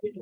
To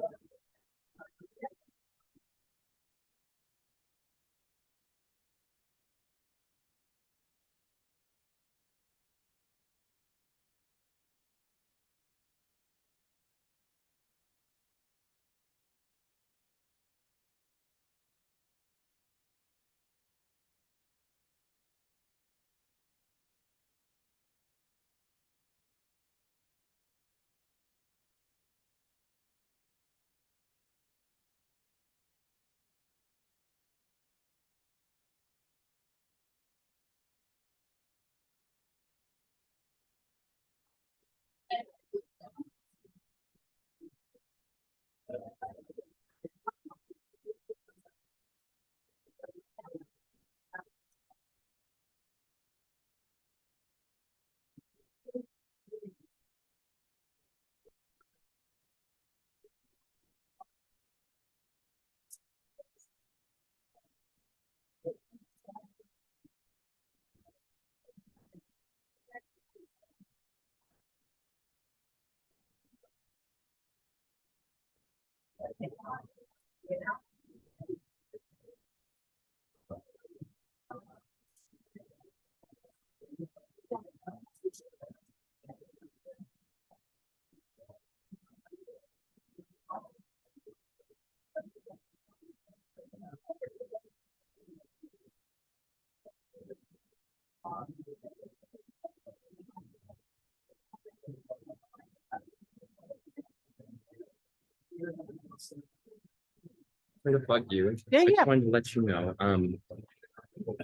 bug you. Yeah, I yeah. just wanted to let you know,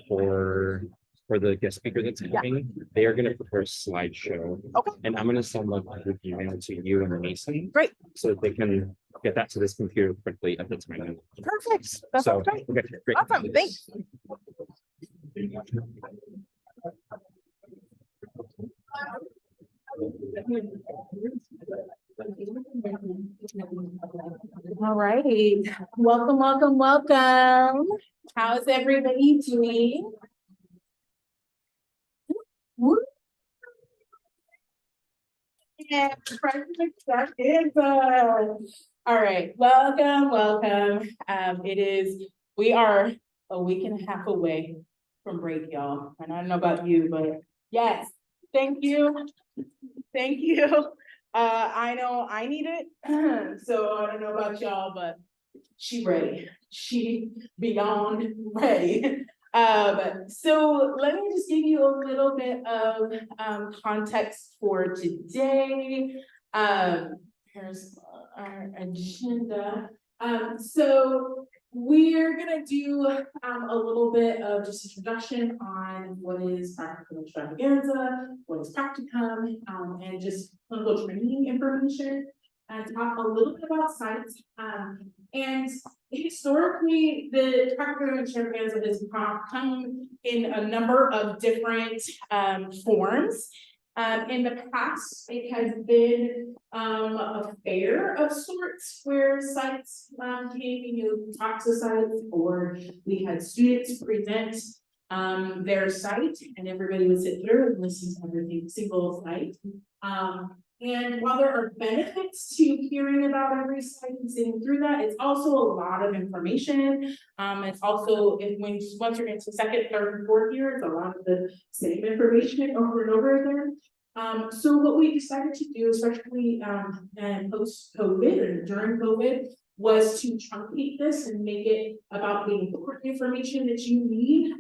for the guest speaker that's coming, they are gonna prepare a slideshow. Okay. And I'm gonna send like an email to you and Mason. Great. So that they can get that to this computer quickly at the time. Perfect. That So, sounds great. okay, great. Awesome. Thanks. All right. Welcome, welcome, welcome. How's everybody doing? Woo. Yeah, Practicum Extravaganza. All right, welcome, welcome. We are a week and a half away from break, y'all. And I don't know about you, but yes, thank you. Thank you. I know I need it. So I don't know about y'all, but she ready. She beyond ready. So let me just give you a little bit of context for today. Here's our agenda. So we're gonna do a little bit of just introduction on what is Practicum Extravaganza, what is Practicum, and just clinical training information, and talk a little bit about science. And historically, the Practicum Extravaganza has come in a number of different forms. In the past, it has been a fair of sorts where sites came, talk to sites, or we had students present their site, and everybody would sit through and listen to every single site. And while there are benefits to hearing about every site and sitting through that, it's also a lot of information. It's also, once you're into second, third, and fourth year, it's a lot of the same information over and over again. So what we decided to do, especially post-COVID and during COVID, was to truncate this and make it about the important information that you need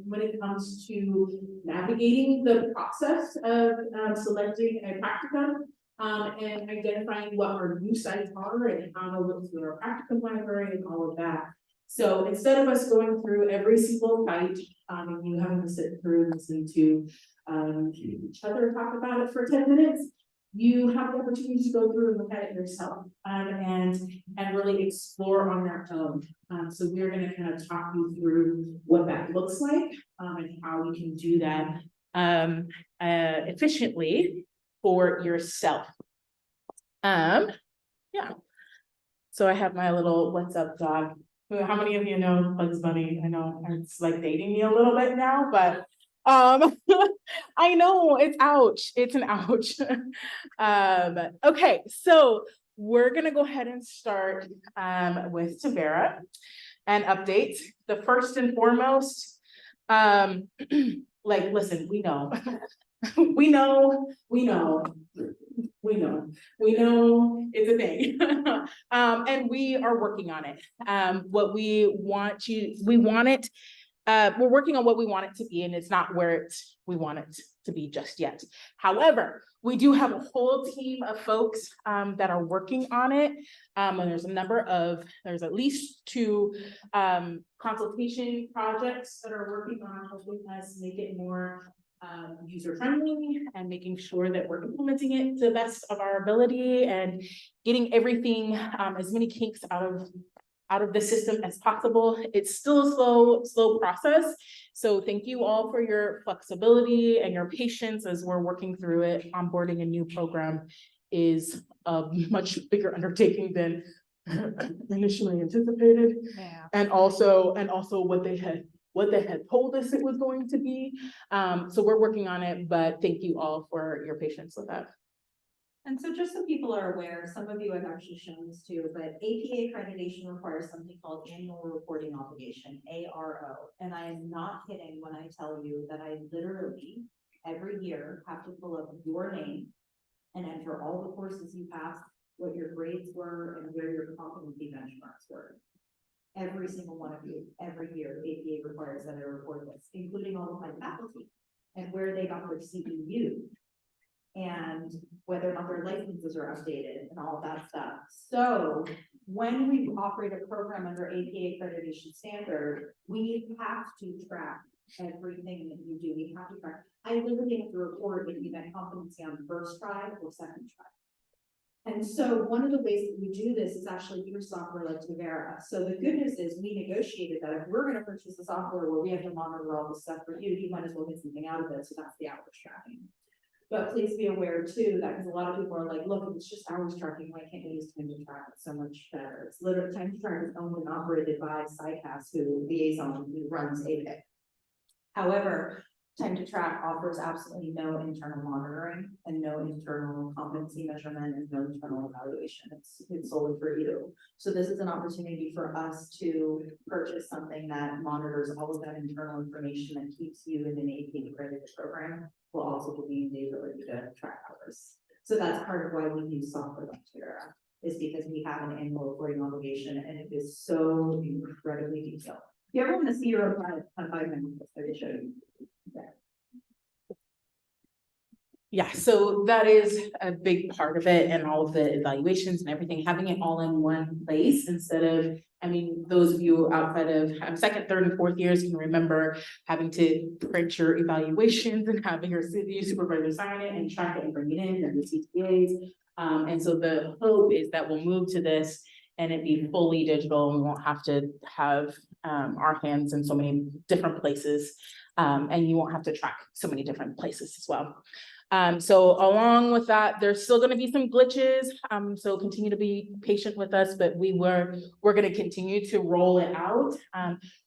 when it comes to navigating the process of selecting a practicum and identifying what our new sites are and how to look through our practicum library and all of that. So instead of us going through every single site and you having to sit through and listen to each other talk about it for 10 minutes, you have the opportunity to go through and look at it yourself and really explore on your own. So we're going to kind of talk you through what that looks like and how you can do that efficiently for yourself. Yeah. So I have my little what's up dog. How many of you know Bugs Bunny? I know it's like dating me a little bit now, but I know it's ouch. It's an ouch. Okay, so we're gonna go ahead and start with Tavera and updates. The first and foremost, like, listen, we know, we know it's a thing. And we are working on it. What we want it, we're working on what we want it to be, and it's not where we want it to be just yet. However, we do have a whole team of folks that are working on it. And there's at least 2 consultation projects that are working on helping us make it more user-friendly and making sure that we're implementing it to the best of our ability and getting everything, as many kinks out of the system as possible. It's still a slow process. So thank you all for your flexibility and your patience as we're working through it. Onboarding a new program is a much bigger undertaking than initially anticipated. Yeah. And also what they had told us it was going to be. So we're working on it, but thank you all for your patience with that. And so just so people are aware, some of you have actually shown this too, but APA accreditation requires something called annual reporting obligation, ARO. And I am not kidding when I tell you that I literally every year have to pull up your name and enter all the courses you passed, what your grades were, and where your competency benchmarks were. Every single one of you, every year, APA requires that I report this, including all of my faculty and where they got their CEU and whether or not their licenses are updated and all of that stuff. So when we operate a program under APA accreditation standard, we have to track everything that you do. We have to track. I literally have to report if you met competency on first try or second try. And so one of the ways that we do this is actually through software like Tavera. So the good news is we negotiated that if we're going to purchase the software where we have to monitor all this stuff for you, you might as well get something out of it. So that's the hours tracking. But please be aware too, that because a lot of people are like, look, it's just hours tracking. Why can't we use time to track? It's so much better. It's literally time to track is owned and operated by SciCast, who runs APA. However, time to track offers absolutely no internal monitoring and no internal competency measurement and no internal evaluation. It's solely for you. So this is an opportunity for us to purchase something that monitors all of that internal information and keeps you in an APA accredited program, while also giving you the ability to track hours. So that's part of why we use software like Tavera, is because we have an annual reporting obligation and it is so incredibly detailed. If you ever want to see your own 5 minutes, I can show you. Yeah, so that is a big part of it, and all of the evaluations and everything, having it all in one place instead of, I mean, those of you outside of second, third, and fourth years can remember having to print your evaluations and having your city supervisor sign it and track it and bring it in, and the CTAs. And so the hope is that we'll move to this and it be fully digital, and we won't have to have our hands in so many different places. And you won't have to track so many different places as well. So along with that, there's still going to be some glitches. So continue to be patient with us, but we're going to continue to roll it out.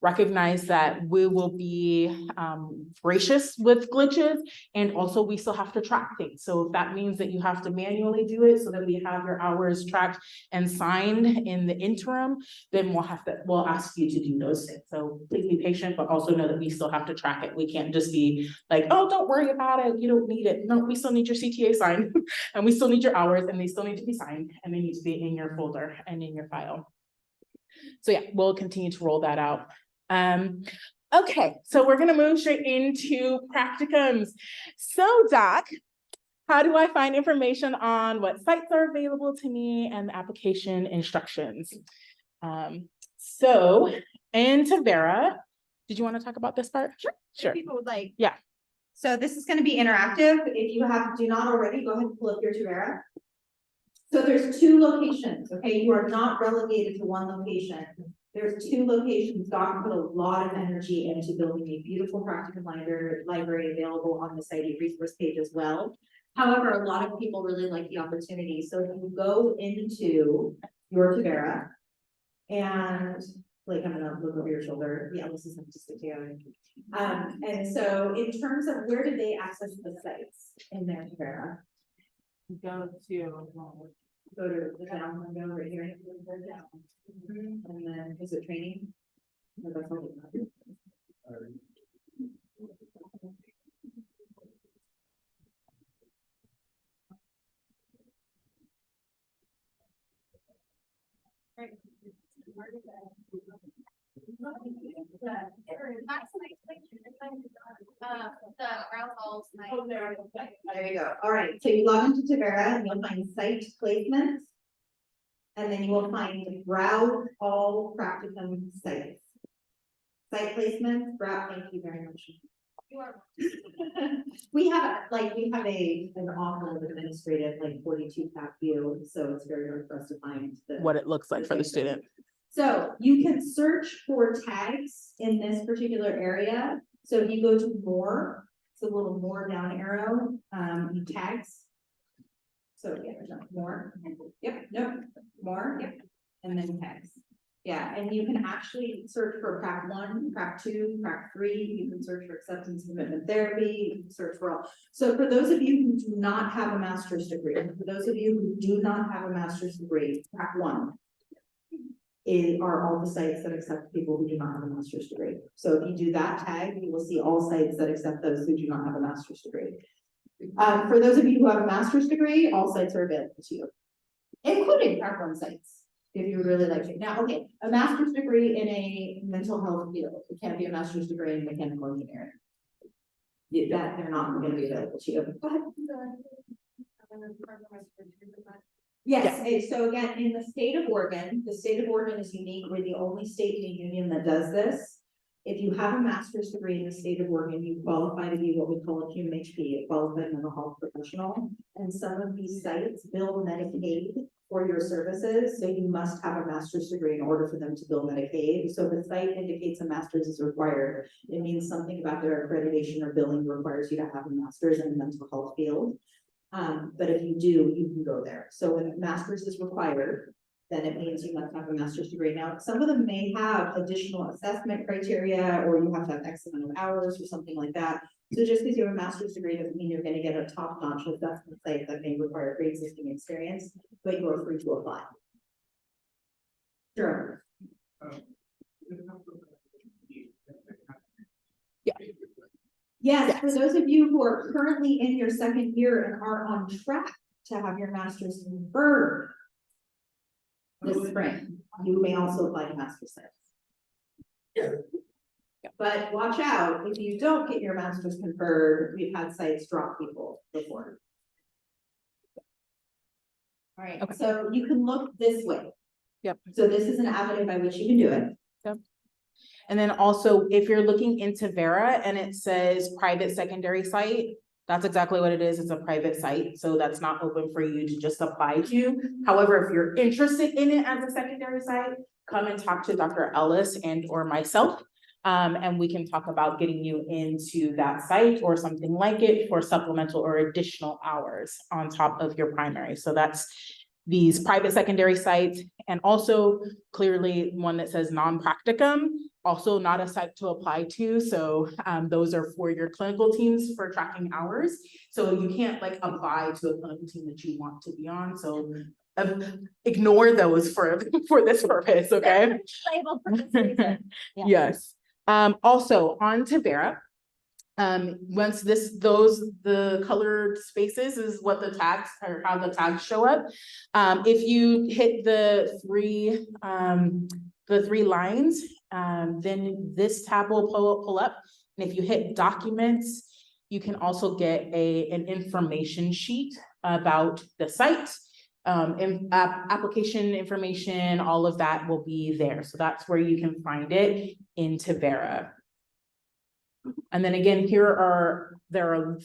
Recognize that we will be gracious with glitches, and also we still have to track things. So if that means that you have to manually do it so that we have your hours tracked and signed in the interim, then we'll ask you to do those things. So please be patient, but also know that we still have to track it. We can't just be like, oh, don't worry about it, you don't need it. No, we still need your CTA signed and we still need your hours, and they still need to be signed, and they need to be in your folder and in your file. So yeah, we'll continue to roll that out. Okay, so we're gonna move straight into practicums. So Doc, how do I find information on what sites are available to me and the application instructions? So in Tavera, did you want to talk about this part? Sure. People would like. Yeah. So this is going to be interactive. If you do not already, go ahead and pull up your Tavera. So there's 2 locations, okay? You are not relegated to one location. There's 2 locations. Doc put a lot of energy into building a beautiful practicum library available on the CITE resource page as well. However, a lot of people really like the opportunity. So if you go into your Tavera and like, I'm gonna look over your shoulder. Yeah, this is just stick together. And so in terms of where do they access the sites in their Tavera? Go to Go to the down window right here. And then, is it training? No, that's all it is. There you go. All right, so you log into Tavera and you'll find site placements. And then you will find browse all practicum sites. Site placements, browse, thank you very much. We have an awful administrative, like 42 tab view, so it's very hard for us to find What it looks like for the student. So you can search for tags in this particular area. So if you go to more, it's a little more down arrow, tags. So yeah, there's more. Yep, nope, more, yep, and then tags. Yeah, and you can actually search for Prac 1, Prac 2, Prac 3. You can search for acceptance commitment therapy. You can search for all. So for those of you who do not have a master's degree, for those of you who do not have a master's degree, Prac 1 are all the sites that accept people who do not have a master's degree. So if you do that tag, you will see all sites that accept those who do not have a master's degree. For those of you who have a master's degree, all sites are available to you, including Prac 1 sites, if you would really like to. Now, okay, a master's degree in a mental health field. It can't be a master's degree in mechanical engineering. That they're not going to be available to you. Go ahead. Yes, so again, in the state of Oregon is unique. We're the only state in the union that does this. If you have a master's degree in the state of Oregon, you qualify to be what we call a QMHP, a qualified mental health professional. And some of these sites bill Medicaid for your services, so you must have a master's degree in order for them to bill Medicaid. So if a site indicates a master's is required, it means something about their accreditation or billing requires you to have a master's in the mental health field. But if you do, you can go there. So when a master's is required, then it means you must have a master's degree. Now, some of them may have additional assessment criteria, or you have to have X amount of hours or something like that. So just because you have a master's degree doesn't mean you're going to get a top-notch assessment site that may require pre-existing experience, but you are free to apply. Sure. Yeah. Yes, for those of you who are currently in your second year and are on track to have your master's conferred this spring, you may also apply to master's sites. But watch out, if you don't get your master's conferred, we've had sites drop people before. All right, okay. So you can look this way. Yep. So this is an avenue by which you can do it. Yep. And then also, if you're looking into Vera and it says private secondary site, that's exactly what it is. It's a private site. So that's not open for you to just apply to. However, if you're interested in it as a secondary site, come and talk to Dr. Ellis and or myself. And we can talk about getting you into that site or something like it for supplemental or additional hours on top of your primary. So that's these private secondary sites, and also clearly one that says non-practicum, also not a site to apply to. So those are for your clinical teams for tracking hours. So you can't like apply to a clinical team that you want to be on. So ignore those for this purpose, okay? Yes. Also on to Vera. Once the colored spaces is what the tags or how the tags show up. If you hit the three lines, then this tab will pull up. And if you hit documents, you can also get an information sheet about the site. Application information, all of that will be there. So that's where you can find it in Vera. And then again, there are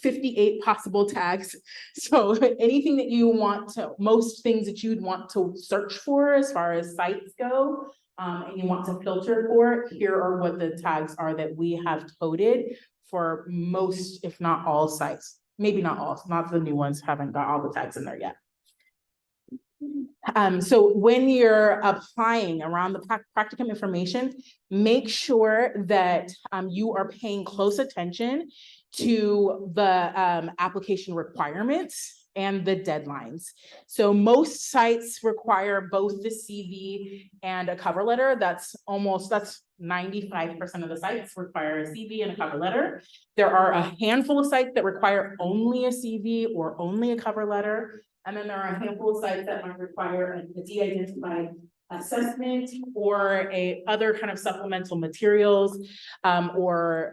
58 possible tags. So anything that you want to, most things that you'd want to search for as far as sites go, and you want to filter for, here are what the tags are that we have coded for most, if not all sites. Maybe not all, not the new ones haven't got all the tags in there yet. So when you're applying around the practicum information, make sure that you are paying close attention to the application requirements and the deadlines. So most sites require both the CV and a cover letter. That's 95% of the sites require a CV and a cover letter. There are a handful of sites that require only a CV or only a cover letter. And then there are a handful of sites that might require a de-identified assessment or other kind of supplemental materials, or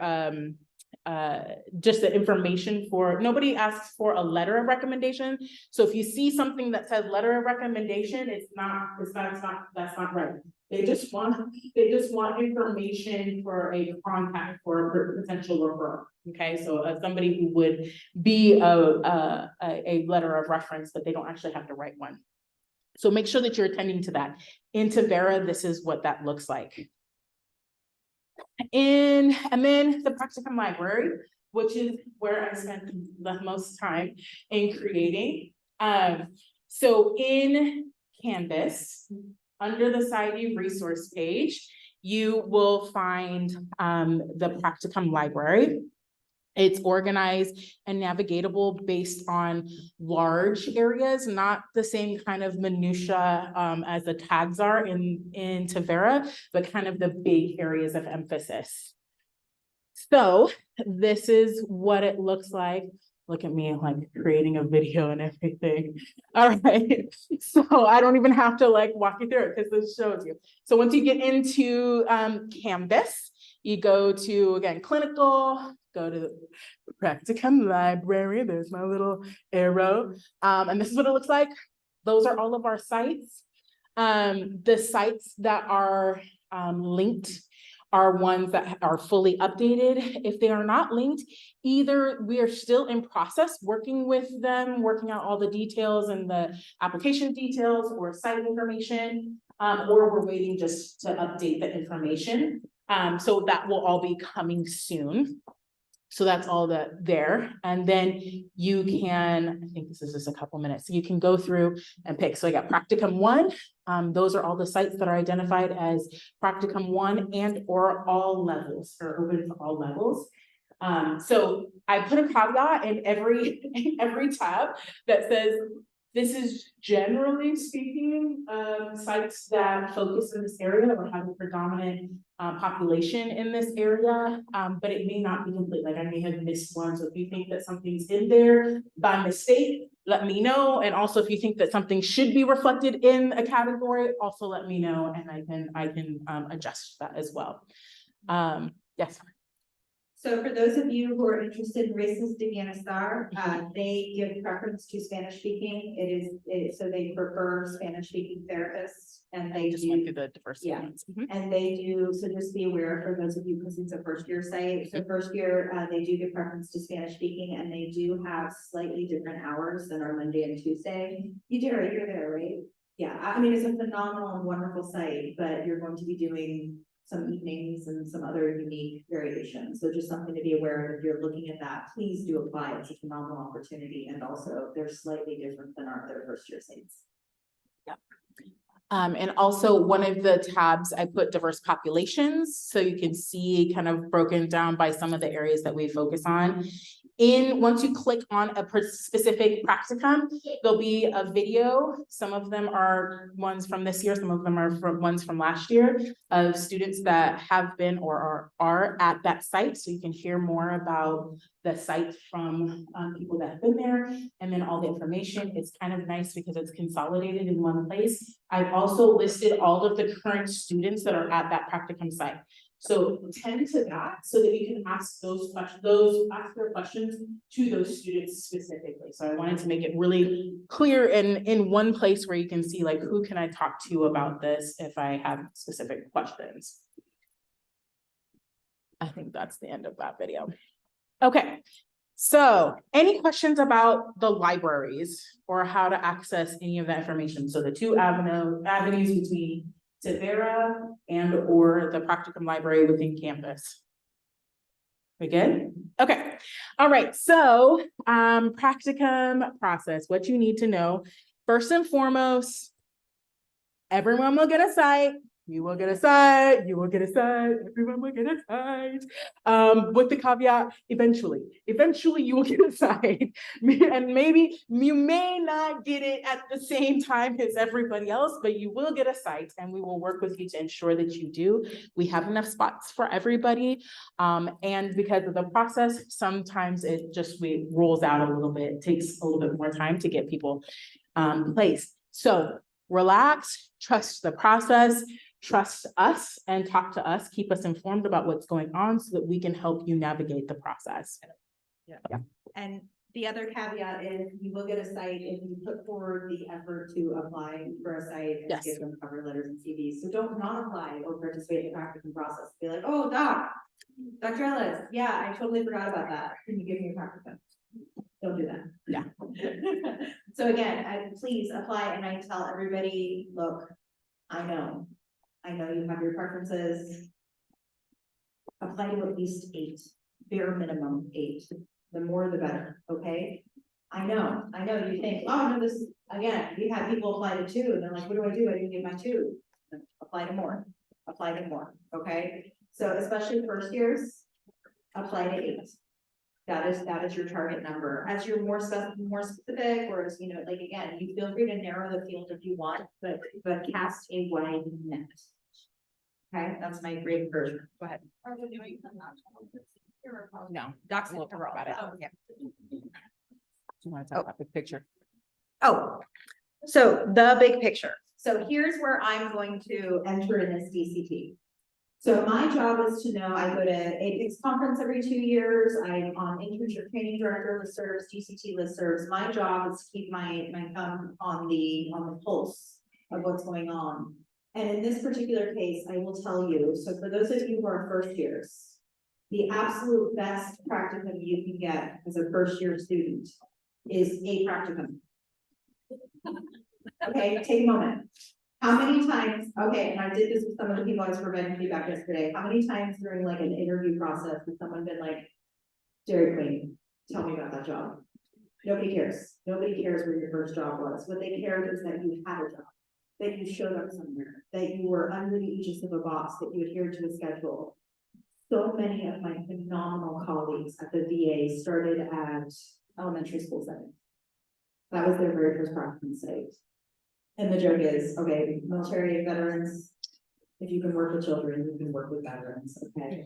just the information nobody asks for a letter of recommendation. So if you see something that says letter of recommendation, that's not right. They just want information for a contact for a potential referral. Okay, so somebody who would be a letter of reference, but they don't actually have to write one. So make sure that you're attending to that. In Tavera, this is what that looks like. And then the Practicum library, which is where I spent the most time in creating. So in Canvas, under the Society resource page, you will find the Practicum library. It's organized and navigatable based on large areas, not the same kind of minutia as the tags are in Tavera, but kind of the big areas of emphasis. So this is what it looks like. Look at me like creating a video and everything. All right, so I don't even have to like walk you through it because this shows you. So once you get into Canvas, you go to, again, clinical, go to the Practicum library. There's my little arrow. And this is what it looks like. Those are all of our sites. The sites that are linked are ones that are fully updated. If they are not linked, either we are still in process working with them, working out all the details and the application details or site information, or we're waiting just to update the information. So that will all be coming soon. So that's all there. And then you can, I think this is just a couple minutes, so you can go through and pick. So I got Practicum 1. Those are all the sites that are identified as Practicum 1 and or all levels, or open to all levels. So I put a caveat in every tab that says, this is generally speaking, sites that focus in this area or have a predominant population in this area, but it may not be complete. Like I may have missed one. So if you think that something's in there by mistake, let me know. And also if you think that something should be reflected in a category, also let me know, and I can adjust that as well. Yes. So for those of you who are interested in Races de Bienestar, they give preference to Spanish speaking. So they prefer Spanish speaking therapists, and they just went through the diversity ones. And they do, so just be aware for those of you, because it's a first year site. So first year, they do give preference to Spanish speaking, and they do have slightly different hours than our Monday and Tuesday. You're there, right? Yeah, I mean, it's a phenomenal and wonderful site, but you're going to be doing some evenings and some other unique variations. So just something to be aware of. If you're looking at that, please do apply. It's a phenomenal opportunity. And also they're slightly different than their first year sites. Yep. And also one of the tabs, I put diverse populations, so you can see kind of broken down by some of the areas that we focus on. Once you click on a specific practicum, there'll be a video. Some of them are ones from this year, some of them are ones from last year, of students that have been or are at that site. So you can hear more about the site from people that have been there, and then all the information. It's kind of nice because it's consolidated in one place. I've also listed all of the current students that are at that practicum site. So tend to that so that you can ask those questions, ask their questions to those students specifically. So I wanted to make it really clear in one place where you can see, like, who can I talk to about this if I have specific questions. I think that's the end of that video. Okay, so any questions about the libraries or how to access any of that information? So the two avenues between Tavera and or the Practicum library within campus. We good? Okay. All right. So Practicum process, what you need to know. First and foremost, everyone will get a site. You will get a site, you will get a site, everyone will get a site. With the caveat, eventually you will get a site. And maybe you may not get it at the same time as everybody else, but you will get a site and we will work with you to ensure that you do. We have enough spots for everybody. And because of the process, sometimes it just rolls out a little bit, it takes a little bit more time to get people placed. So relax, trust the process, trust us and talk to us, keep us informed about what's going on so that we can help you navigate the process. Yeah. And the other caveat is you will get a site if you put forward the effort to apply for a site and Yes. give them cover letters and CVs. So don't not apply or participate in the practicum process. Be like, oh, Dr. Ellis, yeah, I totally forgot about that. Can you give me a practicum? Don't do that. Yeah. So again, please apply and I tell everybody, look, I know you have your preferences. Apply to at least 8, bare minimum 8. The more the better, okay? I know you think, oh no, this, again, we have people apply to 2 and they're like, what do? I didn't get my 2. Apply to more, okay? So especially first years, apply to 8. That is your target number. As you're more specific, or as like again, you feel free to narrow the field if you want, but cast a wide net. Okay, that's my great version. Go ahead. No, Doc's will talk about it. Oh, yeah. Do you want to talk about the picture? Oh, so the big picture. So here's where I'm going to enter in this DCT. So my job is to know, I go to APICS conference every 2 years. I'm on internship training director listservs, DCT listservs. My job is to keep my thumb on the pulse of what's going on. And in this particular case, I will tell you, so for those of you who are first years, the absolute best practicum you can get as a first year student is a practicum. Okay, take a moment. How many times, okay, and I did this with some of the people I was providing feedback yesterday, how many times during like an interview process has someone been like, Dairy Queen, tell me about that job? Nobody cares. Nobody cares where your first job was. What they cared is that you had a job, that you showed up somewhere, that you were under the aegis of a boss, that you adhered to a schedule. So many of my phenomenal colleagues at the VA started at elementary school settings. That was their very first practicum site. And the joke is, okay, military veterans, if you can work with children, you can work with veterans, okay?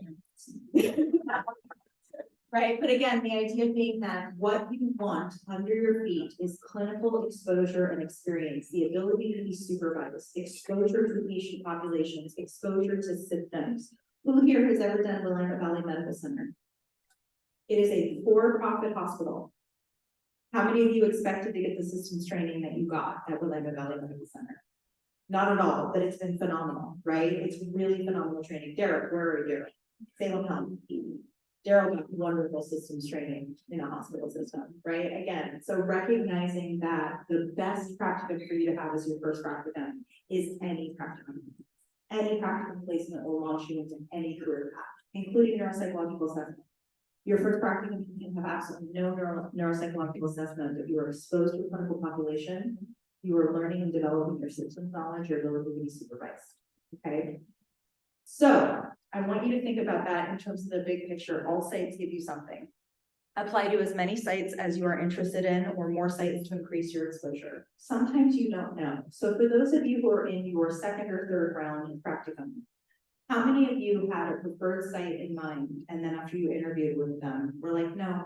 Right, but again, the idea being that what you want under your feet is clinical exposure and experience, the ability to be supervised, exposure to patient populations, exposure to symptoms. Who here has ever done Willamette Valley Medical Center? It is a for-profit hospital. How many of you expected to get the systems training that you got at Willamette Valley Medical Center? Not at all, but it's been phenomenal, right? It's really phenomenal training. Derek, where are you, Derek? Salem Health. Daryl got wonderful systems training in a hospital system, right? Again, so recognizing that the best practicum for you to have as your first practicum is any practicum. Any practicum placement will launch you into any career path, including neuropsychological assessment. Your first practicum can have absolutely no neuropsychological assessment. If you are exposed to a clinical population, you are learning and developing your systems knowledge, your ability to be supervised, okay? So I want you to think about that in terms of the big picture. All sites give you something. Apply to as many sites as you are interested in, or more sites to increase your exposure. Sometimes you don't know. So for those of you who are in your second or third round of practicum, how many of you had a preferred site in mind, and then after you interviewed with them, were like, no,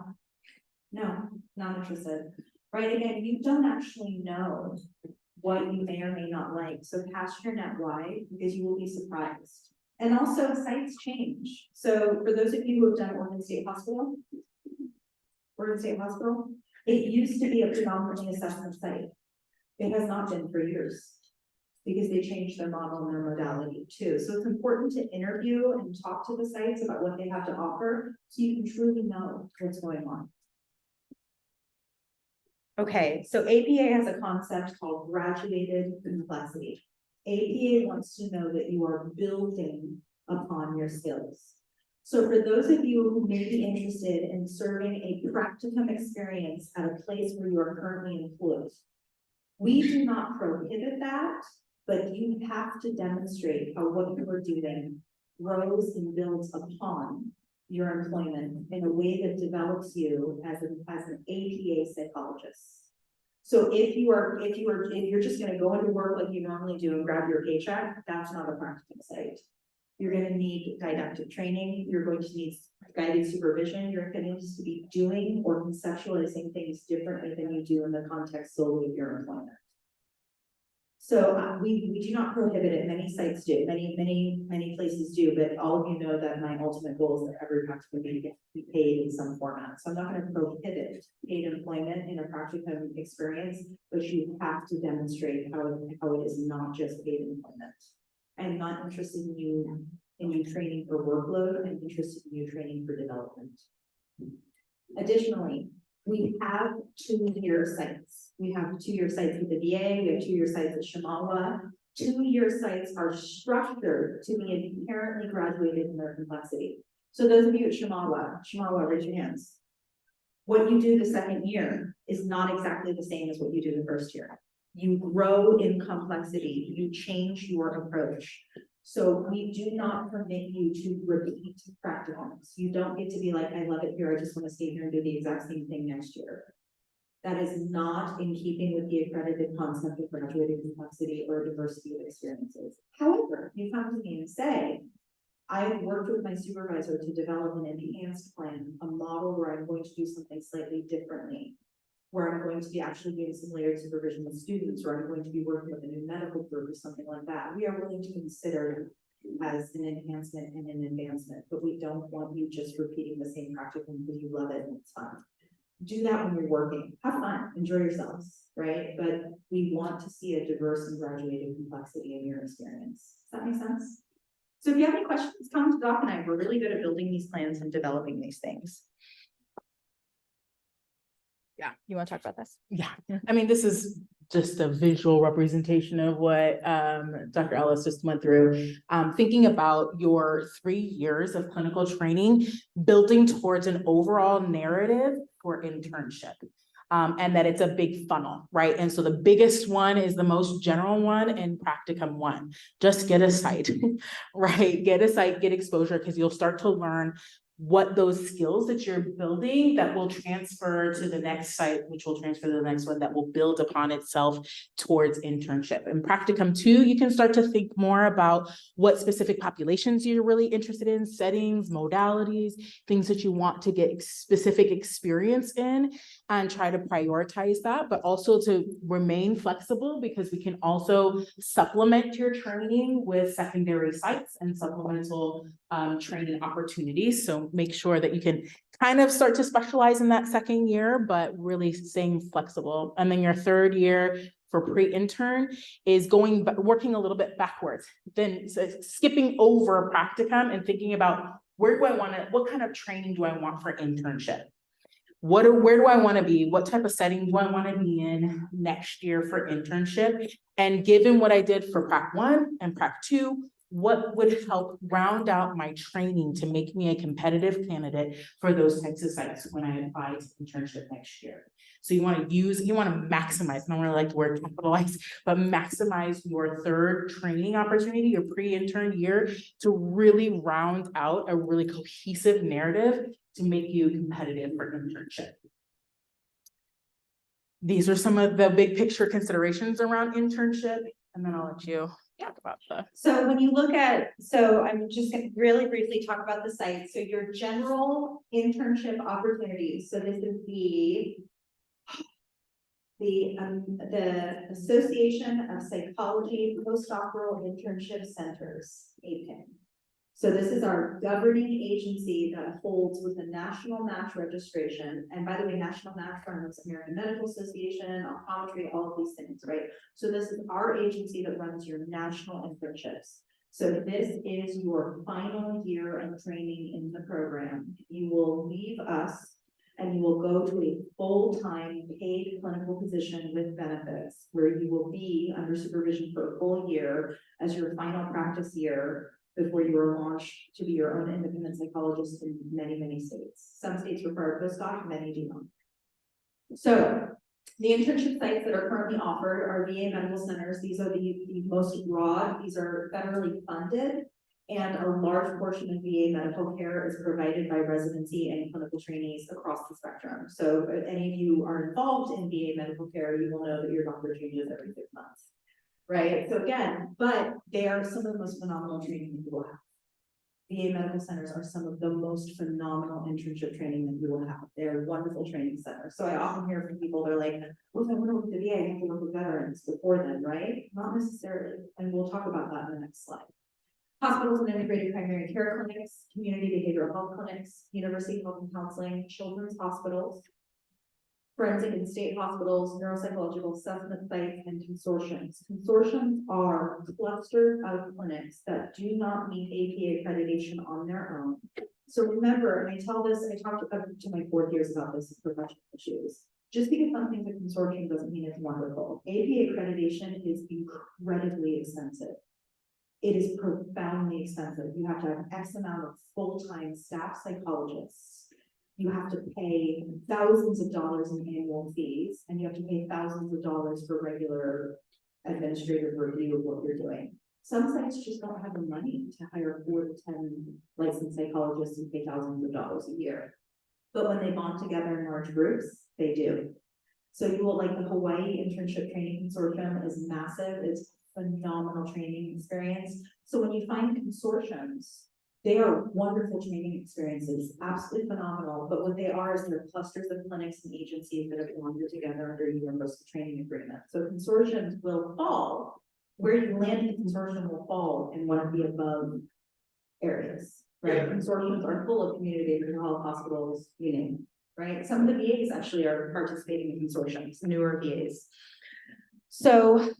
not interested, right? Again, you don't actually know what you may or may not like. So cast your net wide, because you will be surprised. And also sites change. So for those of you who have done Oregon State Hospital, it used to be a predominantly assessment site. It has not been for years, because they changed their model and their modality too. So it's important to interview and talk to the sites about what they have to offer, so you can truly know what's going on. Okay, so APA has a concept called graduated complexity. APA wants to know that you are building upon your skills. So for those of you who may be interested in serving a practicum experience at a place where you are currently employed, we do not prohibit that. but you have to demonstrate how what you are doing grows and builds upon your employment in a way that develops you as an APA psychologist. So if you're just gonna go into work like you normally do and grab your paycheck, that's not a practicum site. You're gonna need didactic training, you're going to need guided supervision, you're gonna need to be doing or conceptualizing things differently than you do in the context solely of your employment. So we do not prohibit it, many sites do, many places do, but all of you know that my ultimate goal is that every practicum be paid in some format. So I'm not gonna prohibit paid employment in a practicum experience, but you have to demonstrate how it is not just paid employment. I'm not interested in you training for workload, I'm interested in you training for development. Additionally, we have 2-year sites. We have 2-year sites with the VA, we have 2-year sites at Shamawa. 2-year sites are structured to be inherently graduated in their complexity. So those of you at Shamawa, raise your hands. What you do the second year is not exactly the same as what you do the first year. You grow in complexity, you change your approach. So we do not permit you to repeat practicums. You don't get to be like, I love it here, I just want to stay here and do the exact same thing next year. That is not in keeping with the accredited concept of graduated complexity or diversity of experiences. However, you come to me and say, I've worked with my supervisor to develop an enhanced plan, a model where I'm going to do something slightly differently, where I'm going to be actually doing some layered supervision with students, or I'm going to be working with a new medical group or something like that. We are willing to consider as an enhancement and an advancement, but we don't want you just repeating the same practicum because you love it and it's fun. Do that when you're working, have fun, enjoy yourselves, right? But we want to see a diverse and graduated complexity in your experience. Does that make sense? So if you have any questions, come to Doc and I. We're really good at building these plans and developing these things. Yeah. You want to talk about this? Yeah, I mean, this is just a visual representation of what Dr. Ellis just went through. Thinking about your 3 years of clinical training, building towards an overall narrative for internship. And that it's a big funnel, right? And so the biggest one is the most general one in Practicum 1. Just get a site, right? Get a site, get exposure, because you'll start to learn what those skills that you're building that will transfer to the next site, which will transfer to the next one, that will build upon itself towards internship. In Practicum 2, you can start to think more about what specific populations you're really interested in, settings, modalities, things that you want to get specific experience in, and try to prioritize that, but also to remain flexible, because we can also supplement your training with secondary sites and supplemental training opportunities. So make sure that you can kind of start to specialize in that second year, but really staying flexible. And then your 3rd year for pre-intern is working a little bit backwards, then skipping over practicum and thinking about what kind of training do I want for internship? Where do I want to be? What type of setting do I want to be in next year for internship? And given what I did for Prac 1 and Prac 2, what would help round out my training to make me a competitive candidate for those types of sites when I apply to internship next year? So you want to maximize, I don't really like the word capitalize, but maximize your 3rd training opportunity, your pre-intern year, to really round out a really cohesive narrative to make you competitive for internship. These are some of the big picture considerations around internship, and then I'll let you talk about So when you look at, I'm just gonna really briefly talk about the site. So your general internship opportunities. So this is the Association of Psychology Postdoctoral Internship Centers, APIN. So this is our governing agency that holds with the National Match Registration. And by the way, National Match runs American Medical Association, optometry, all of these things, right? So this is our agency that runs your national internships. So this is your final year of training in the program. You will leave us and you will go to a full-time paid clinical position with benefits, where you will be under supervision for a full year as your final practice year before you are launched to be your own independent psychologist in many, many states. Some states require postdoc, many do not. So The internship sites that are currently offered are VA medical centers. These are the most broad. These are federally funded. And a large portion of VA medical care is provided by residency and clinical trainees across the spectrum. So if any of you are involved in VA medical care, you will know that your doctor changes every 6 months. Right? So again, but they are some of the most phenomenal training that you will have. VA medical centers are some of the most phenomenal internship training that you will have. They're wonderful training centers. So I often hear from people, they're like, well, if I want to work with the VA, I have to work with veterans before then, right? Not necessarily. And we'll talk about that in the next slide. Hospitals and integrated primary care clinics, community behavioral health clinics, university health and counseling, children's hospitals, forensic and state hospitals, neuropsychological assessment sites, and consortiums. Consortiums are clusters of clinics that do not meet APA accreditation on their own. So remember, and I tell this, I talked to my 4th years about this as professional issues. Just because something's a consortium doesn't mean it's wonderful. APA accreditation is incredibly expensive. It is profoundly expensive. You have to have X amount of full-time staff psychologists. You have to pay thousands of dollars in annual fees, and you have to pay thousands of dollars for regular administrative review of what you're doing. Some sites just don't have the money to hire 4 to 10 licensed psychologists and pay thousands of dollars a year. But when they bond together in large groups, they do. So you will, like, the Hawaii Internship Training Consortium is massive. It's phenomenal training experience. So when you find consortiums, they are wonderful training experiences, absolutely phenomenal. But what they are is they're clusters of clinics and agencies that have bonded together under a universal training agreement. So consortiums will fall, where you land in the consortium will fall in one of the above areas, right? Consortiums are full of community behavioral health hospitals, right? Some of the VAs actually are participating in consortiums, newer VAs. So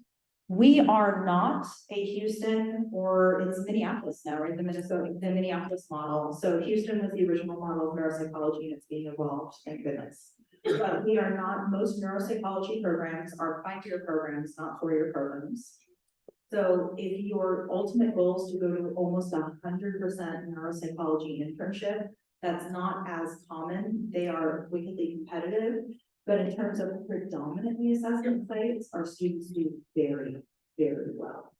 we are not a Houston, or it's Minneapolis now, right? The Minneapolis model. So Houston was the original model of neuropsychology, and it's being evolved, thank goodness. But we are not, most neuropsychology programs are 5-year programs, not 4-year programs. So if your ultimate goal is to go to almost 100% neuropsychology internship, that's not as common. They are wickedly competitive. But in terms of predominantly assessment sites, our students do very, very well.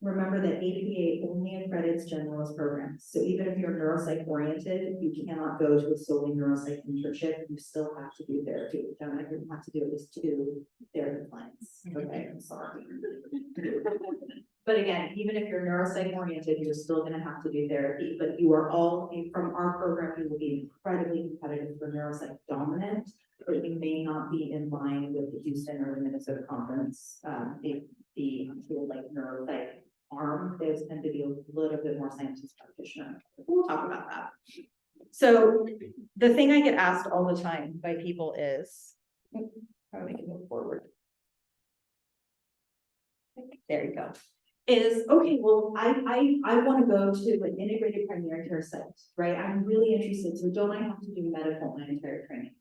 Remember that APA only accredits generalist programs. So even if you're neuropsych oriented, you cannot go to a solely neuropsych internship. You still have to do therapy. Don't ever have to do at least 2 therapy clients. Okay, I'm sorry. But again, even if you're neuropsych oriented, you're still going to have to do therapy. But you are all, from our program, you will be incredibly competitive for neuropsych dominant. But we may not be in line with the Houston or the Minnesota conference. The like neuropsych arm, those tend to be a little bit more scientist practitioner. We'll talk about that. So the thing I get asked all the time by people is, how do we can move forward? There you go. Is okay, well, I want to go to an integrated primary care site, right? I'm really interested. So don't I have to do medical planetary training?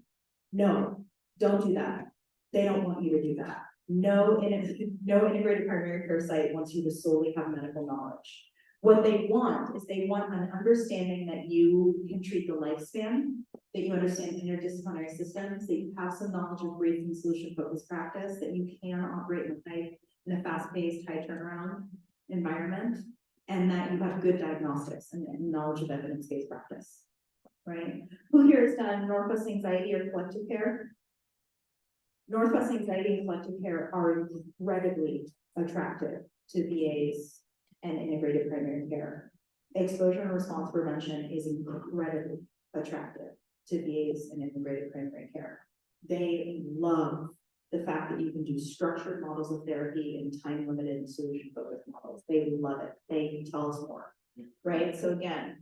No, don't do that. They don't want you to do that. No integrated primary care site wants you to solely have medical knowledge. What they want is they want an understanding that you can treat the lifespan, that you understand interdisciplinary systems, that you have some knowledge of brief and solution-focused practice, that you can operate in a fast-paced, high turnaround environment, and that you have good diagnostics and knowledge of evidence-based practice. Right? Who here has done Northwest Anxiety or collective care? Northwest Anxiety and collective care are incredibly attractive to VAs and integrated primary care. Exposure and response prevention is incredibly attractive to VAs and integrated primary care. They love the fact that you can do structured models of therapy and time-limited and solution-focused models. They love it. They tell us more, right? So again,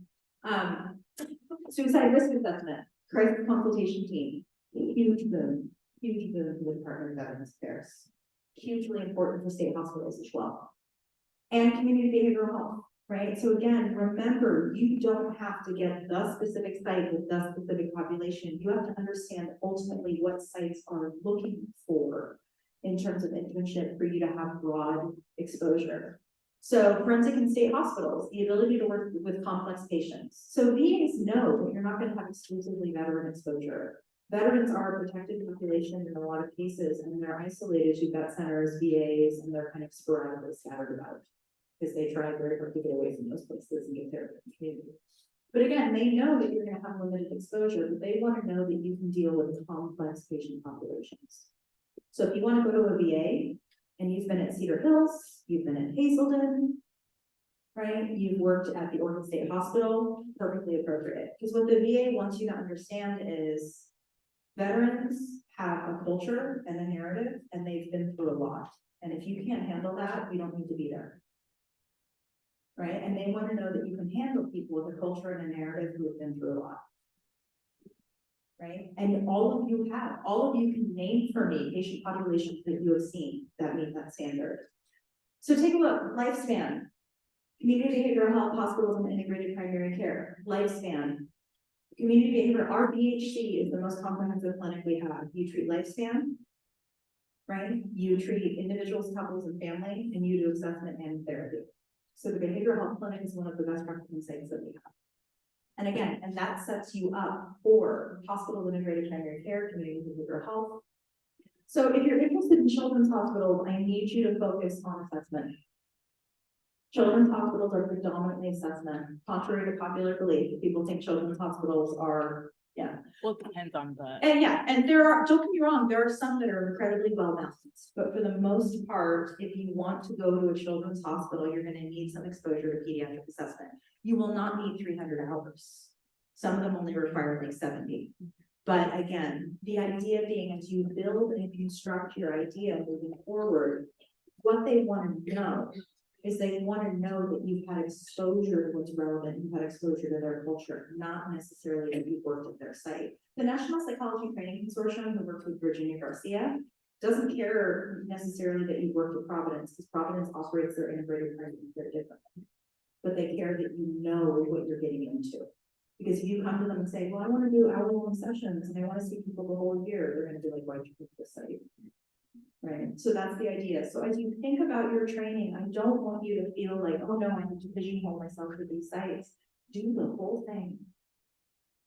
suicide risk assessment, crisis consultation team, huge boon for the Department of Veterans Affairs. Hugely important for state hospitals as well. And community behavioral health, right? So again, remember, you don't have to get the specific site with the specific population. You have to understand ultimately what sites are looking for in terms of internship for you to have broad exposure. So forensic and state hospitals, the ability to work with complex patients. So VAs know that you're not going to have exclusively veteran exposure. Veterans are a protected population in a lot of cases, and they're isolated to vet centers, VAs, and they're kind of sporadically scattered about. Because they try very hard to get away from those places and get therapy in the community. But again, they know that you're gonna have limited exposure, but they wanna know that you can deal with complex patient populations. So if you wanna go to a VA, and you've been at Cedar Hills, you've been at Hazelden, right? You've worked at the Oregon State Hospital, perfectly appropriate. Because what the VA wants you to understand is veterans have a culture and a narrative, and they've been through a lot. And if you can't handle that, you don't need to be there. Right? And they want to know that you can handle people with a culture and a narrative who have been through a lot. Right? And all of you can name for me patient populations that you have seen that meet that standard. So take a look, lifespan. Community behavioral health hospitals and integrated primary care, lifespan. Community behavioral, our BHC is the most comprehensive clinic we have. You treat lifespan, right? You treat individuals, couples, and family, and you do assessment and therapy. So the behavioral health clinic is one of the best practicum sites that we have. And again, and that sets you up for hospital integrated primary care, community behavioral health. So if you're interested in children's hospitals, I need you to focus on assessment. Children's hospitals are predominantly assessment, contrary to popular belief. People think children's hospitals are, Well, it depends on the. and there are, don't get me wrong, there are some that are incredibly well balanced, but for the most part, if you want to go to a children's hospital, you're gonna need some exposure to pediatric assessment. You will not need 300 hours. Some of them only require like 70. But again, the idea being as you build and construct your idea moving forward, what they want to know is they want to know that you've had exposure to what's relevant, you've had exposure to their culture, not necessarily that you've worked at their site. The National Psychology Training Consortium, who works with Virginia Garcia, doesn't care necessarily that you worked at Providence, because Providence operates their integrated primary care differently. But they care that you know what you're getting into. Because if you come to them and say, well, I want to do hour-long sessions and I want to see people the whole year, they're going to be like, why'd you pick this site? Right, so that's the idea. So as you think about your training, I don't want you to feel like, oh no, I have to pigeonhole myself for these sites. Do the whole thing.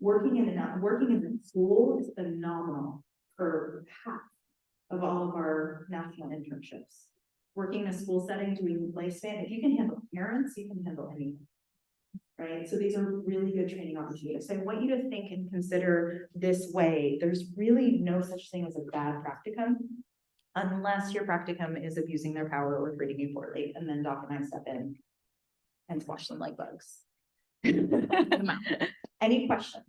Working in the school is phenomenal for half of all of our national internships. Working in a school setting, doing lifespan, if you can handle parents, you can handle anything. Right, so these are really good training opportunities. So I want you to think and consider this way. There's really no such thing as a bad practicum, unless your practicum is abusing their power or treating you poorly, and then Doc and I step in and squash them like bugs. Any questions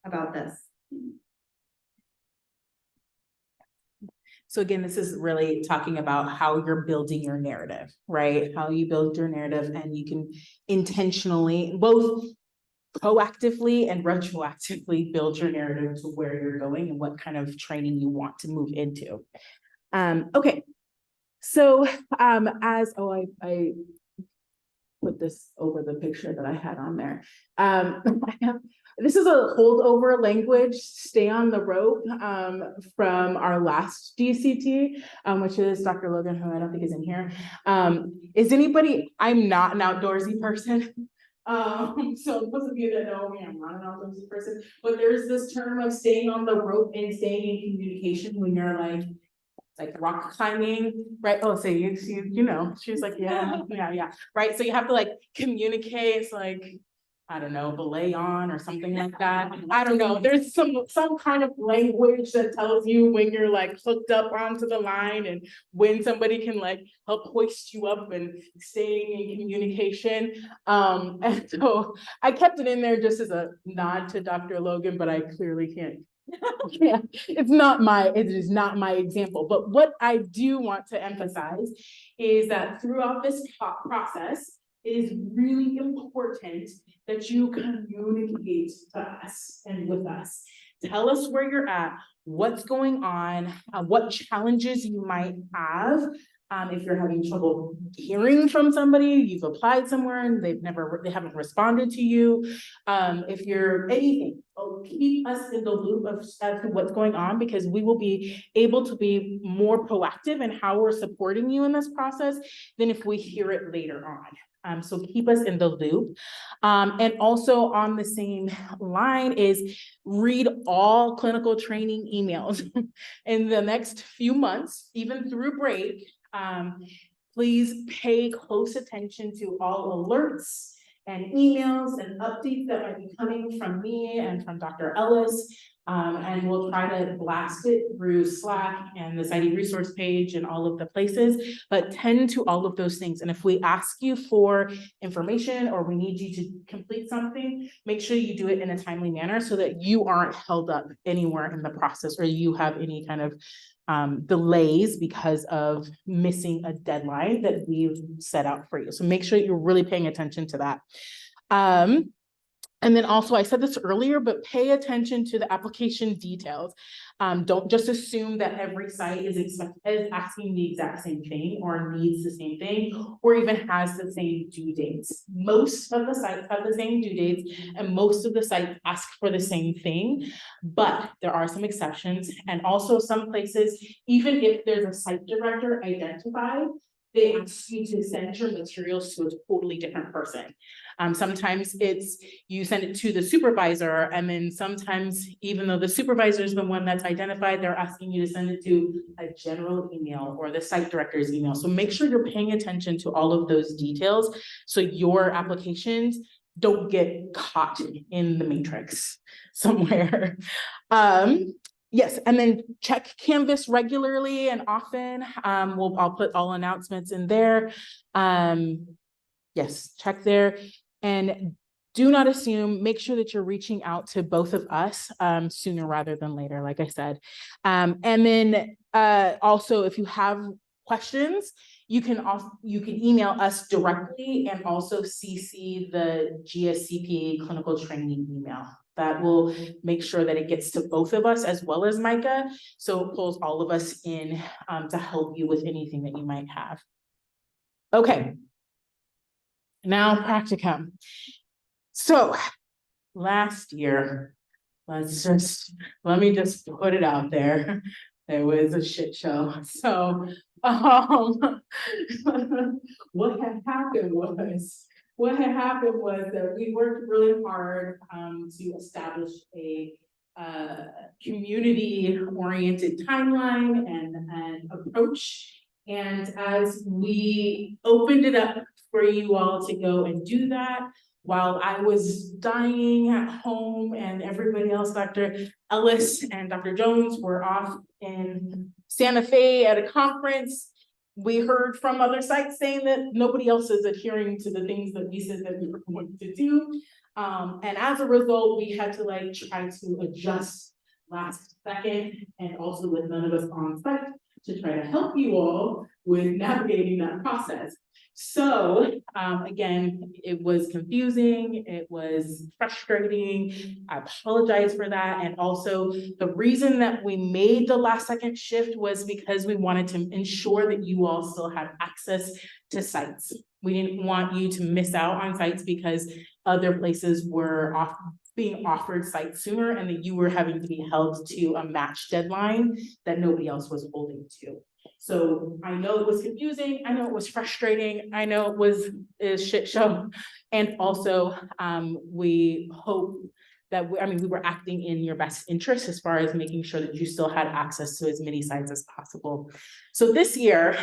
about this? So again, this is really talking about how you're building your narrative, right? How you build your narrative, and you can intentionally, both proactively and retroactively, build your narrative to where you're going and what kind of training you want to move into. Okay, so I put this over the picture that I had on there. This is a holdover language, stay on the rope, from our last DCT, which is Dr. Logan, who I don't think is in here. Is anybody, I'm not an outdoorsy person. So those of you that know me, I'm not an outdoorsy person, but there's this term of staying on the rope and staying in communication when you're like rock climbing, right? Oh, so you know, she's like, yeah, right? So you have to like communicate, it's like, I don't know, belay on or something like that. I don't know, there's some kind of language that tells you when you're like hooked up onto the line and when somebody can like help hoist you up and staying in communication. And so I kept it in there just as a nod to Dr. Logan, but I clearly can't. Yeah, it is not my example, but what I do want to emphasize is that throughout this process, it is really important that you communicate to us and with us. Tell us where you're at, what's going on, what challenges you might have, If you're having trouble hearing from somebody, you've applied somewhere and they haven't responded to you. If you're anything, keep us in the loop as to what's going on, because we will be able to be more proactive in how we're supporting you in this process than if we hear it later on. So keep us in the loop. And also on the same line is read all clinical training emails in the next few months, even through break. Please pay close attention to all alerts and emails and updates that might be coming from me and from Dr. Ellis. And we'll try to blast it through Slack and the Society resource page and all of the places, but tend to all of those things. And if we ask you for information or we need you to complete something, make sure you do it in a timely manner so that you aren't held up anywhere in the process or you have any kind of delays because of missing a deadline that we've set out for you. So make sure you're really paying attention to that. And then also, I said this earlier, but pay attention to the application details. Don't just assume that every site is asking the exact same thing or needs the same thing or even has the same due dates. Most of the sites have the same due dates and most of the sites ask for the same thing, but there are some exceptions. And also some places, even if there's a site director identified, they ask you to send your materials to a totally different person. Sometimes it's you send it to the supervisor, and then sometimes even though the supervisor is the one that's identified, they're asking you to send it to a general email or the site director's email. So make sure you're paying attention to all of those details so your applications don't get caught in the matrix somewhere. Yes, and then check Canvas regularly and often. I'll put all announcements in there. Yes, check there. And do not assume, make sure that you're reaching out to both of us sooner rather than later, like I said. And then also, if you have questions, you can email us directly and also CC the GSCP clinical training email. That will make sure that it gets to both of us as well as Micah. So it pulls all of us in to help you with anything that you might have. Okay. Now practicum. So last year, let me just put it out there. It was a shit show. So what had happened was that we worked really hard to establish a community-oriented timeline and approach. And as we opened it up for you all to go and do that, while I was dying at home and everybody else, Dr. Ellis and Dr. Jones were off in Santa Fe at a conference, we heard from other sites saying that nobody else is adhering to the things that we said that we were going to do. And as a result, we had to try to adjust last second, and also with none of us on site to try to help you all with navigating that process. So again, it was confusing, it was frustrating. I apologize for that. And also the reason that we made the last second shift was because we wanted to ensure that you all still had access to sites. We didn't want you to miss out on sites because other places were being offered sites sooner and that you were having to be held to a match deadline that nobody else was holding to. So I know it was confusing, I know it was frustrating, I know it was a shit show. And also we hope that we were acting in your best interest as far as making sure that you still had access to as many sites as possible. So this year,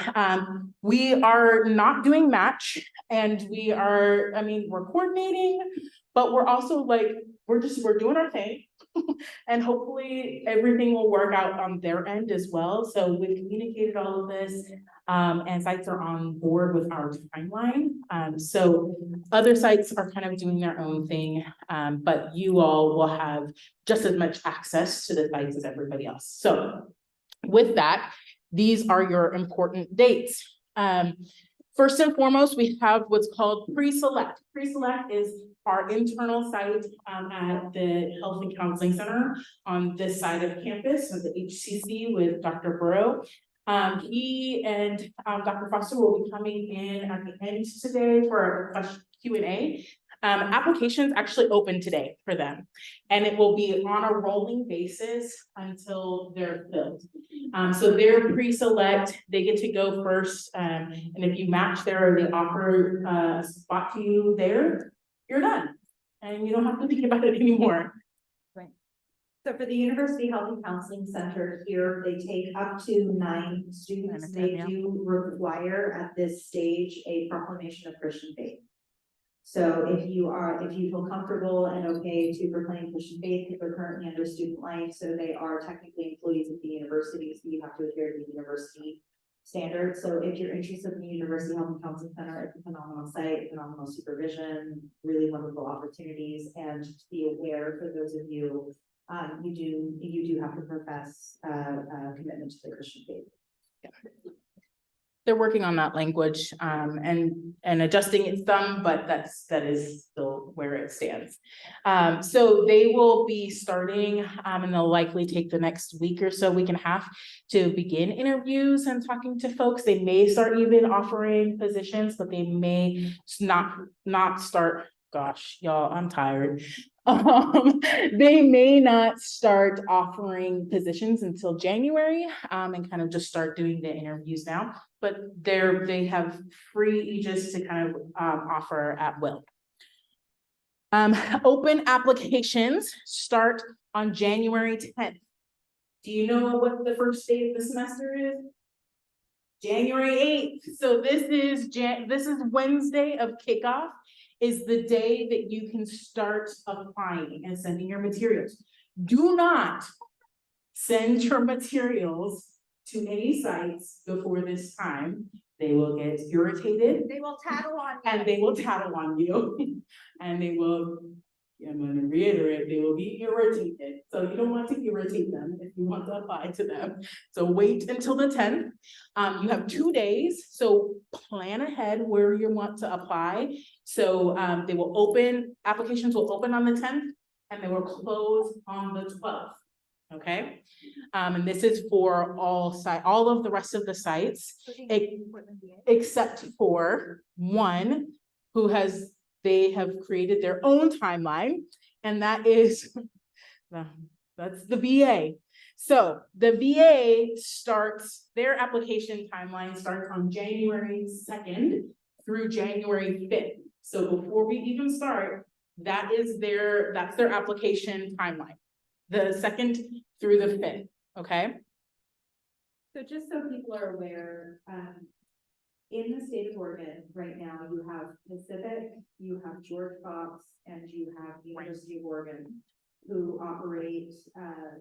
we are not doing match, and we're coordinating, but we're also we're doing our thing. And hopefully everything will work out on their end as well. So we've communicated all of this, and sites are on board with our timeline. So other sites are kind of doing their own thing, but you all will have just as much access to the sites as everybody else. So with that, these are your important dates. First and foremost, we have what's called pre-select. Pre-select is our internal site at the Health and Counseling Center on this side of campus, at the HCC with Dr. Burrow. He and Dr. Foster will be coming in at the end today for a question Q&A. Applications actually open today for them, and it will be on a rolling basis until they're filled. So they're pre-select, they get to go first, and if you match there or they offer a spot to you there, you're done. And you don't have to think about it anymore. So for the University Health and Counseling Center here, they take up to 9 students. They do require at this stage a proclamation of Christian faith. So if you feel comfortable and okay to proclaim Christian faith, if they're currently under student life, so they are technically employees of the university, so you have to adhere to the university standards. So if you're interested in the University Health and Counseling Center, it's a phenomenal site, phenomenal supervision, really wonderful opportunities, and just be aware for those of you, you do have to profess commitment to the Christian faith. They're working on that language and adjusting it some, but that is still where it stands. So they will be starting and they'll likely take the next week or so, week and a half, to begin interviews and talking to folks. They may start even offering positions, but they may not start. Gosh, y'all, I'm tired. They may not start offering positions until January and kind of just start doing the interviews now, but they have free aegis to kind of offer at will. Open applications start on January 10th. Do you know what the first day of the semester is? January 8th. So this is Wednesday of kickoff, is the day that you can start applying and sending your materials. Do not send your materials to any sites before this time. They will get irritated. They will tattle on you. And they will tattle on you. And they will, I'm going to reiterate, they will be irritated. So you don't want to irritate them if you want to apply to them. So wait until the 10th. You have 2 days, so plan ahead where you want to apply. So applications will open on the 10th and they will close on the 12th. Okay, and this is for all of the rest of the sites, except for one who they have created their own timeline, and that is, that's the VA. So the VA their application timeline starts on January 2nd through January 5th. So before we even start, that's their application timeline. The 2nd through the 5th, okay? So just so people are aware, in the state of Oregon right now, you have Pacific, you have George Fox, and you have the University of Oregon, who operate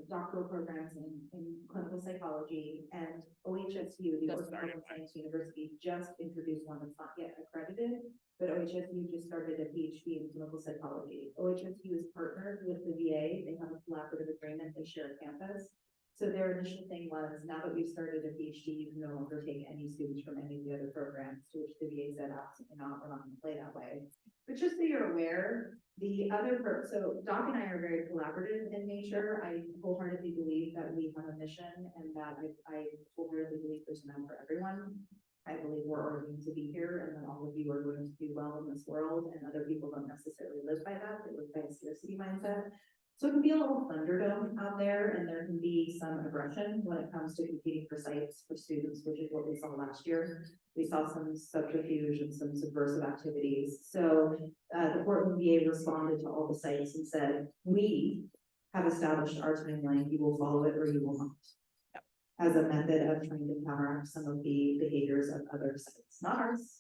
doctoral programs in clinical psychology, and OHSU, the Oregon Health and Science University, just introduced one that's not yet accredited, but OHSU just started a PhD in clinical psychology. OHSU is partnered with the VA. They have a collaborative agreement. They share a campus. So their initial thing was, now that we've started a PhD, you can no longer take any students from any of the other programs, to which the VA said, absolutely not, we're not going to play that way. But just so you're aware, so Doc and I are very collaborative in nature. I wholeheartedly believe that we have a mission, and that I wholeheartedly believe there's enough for everyone. I believe we're ordained to be here, and that all of you are going to do well in this world, and other people don't necessarily live by that. They live by a scarcity mindset. So it can be a little thunderdome out there, and there can be some aggression when it comes to competing for sites for students, which is what we saw last year. We saw some subterfuge and some subversive activities. So the Portland VA responded to all the sites and said, we have established our timeline, you will follow it or you will not, as a method of trying to counteract some of the behaviors of other sites, not ours,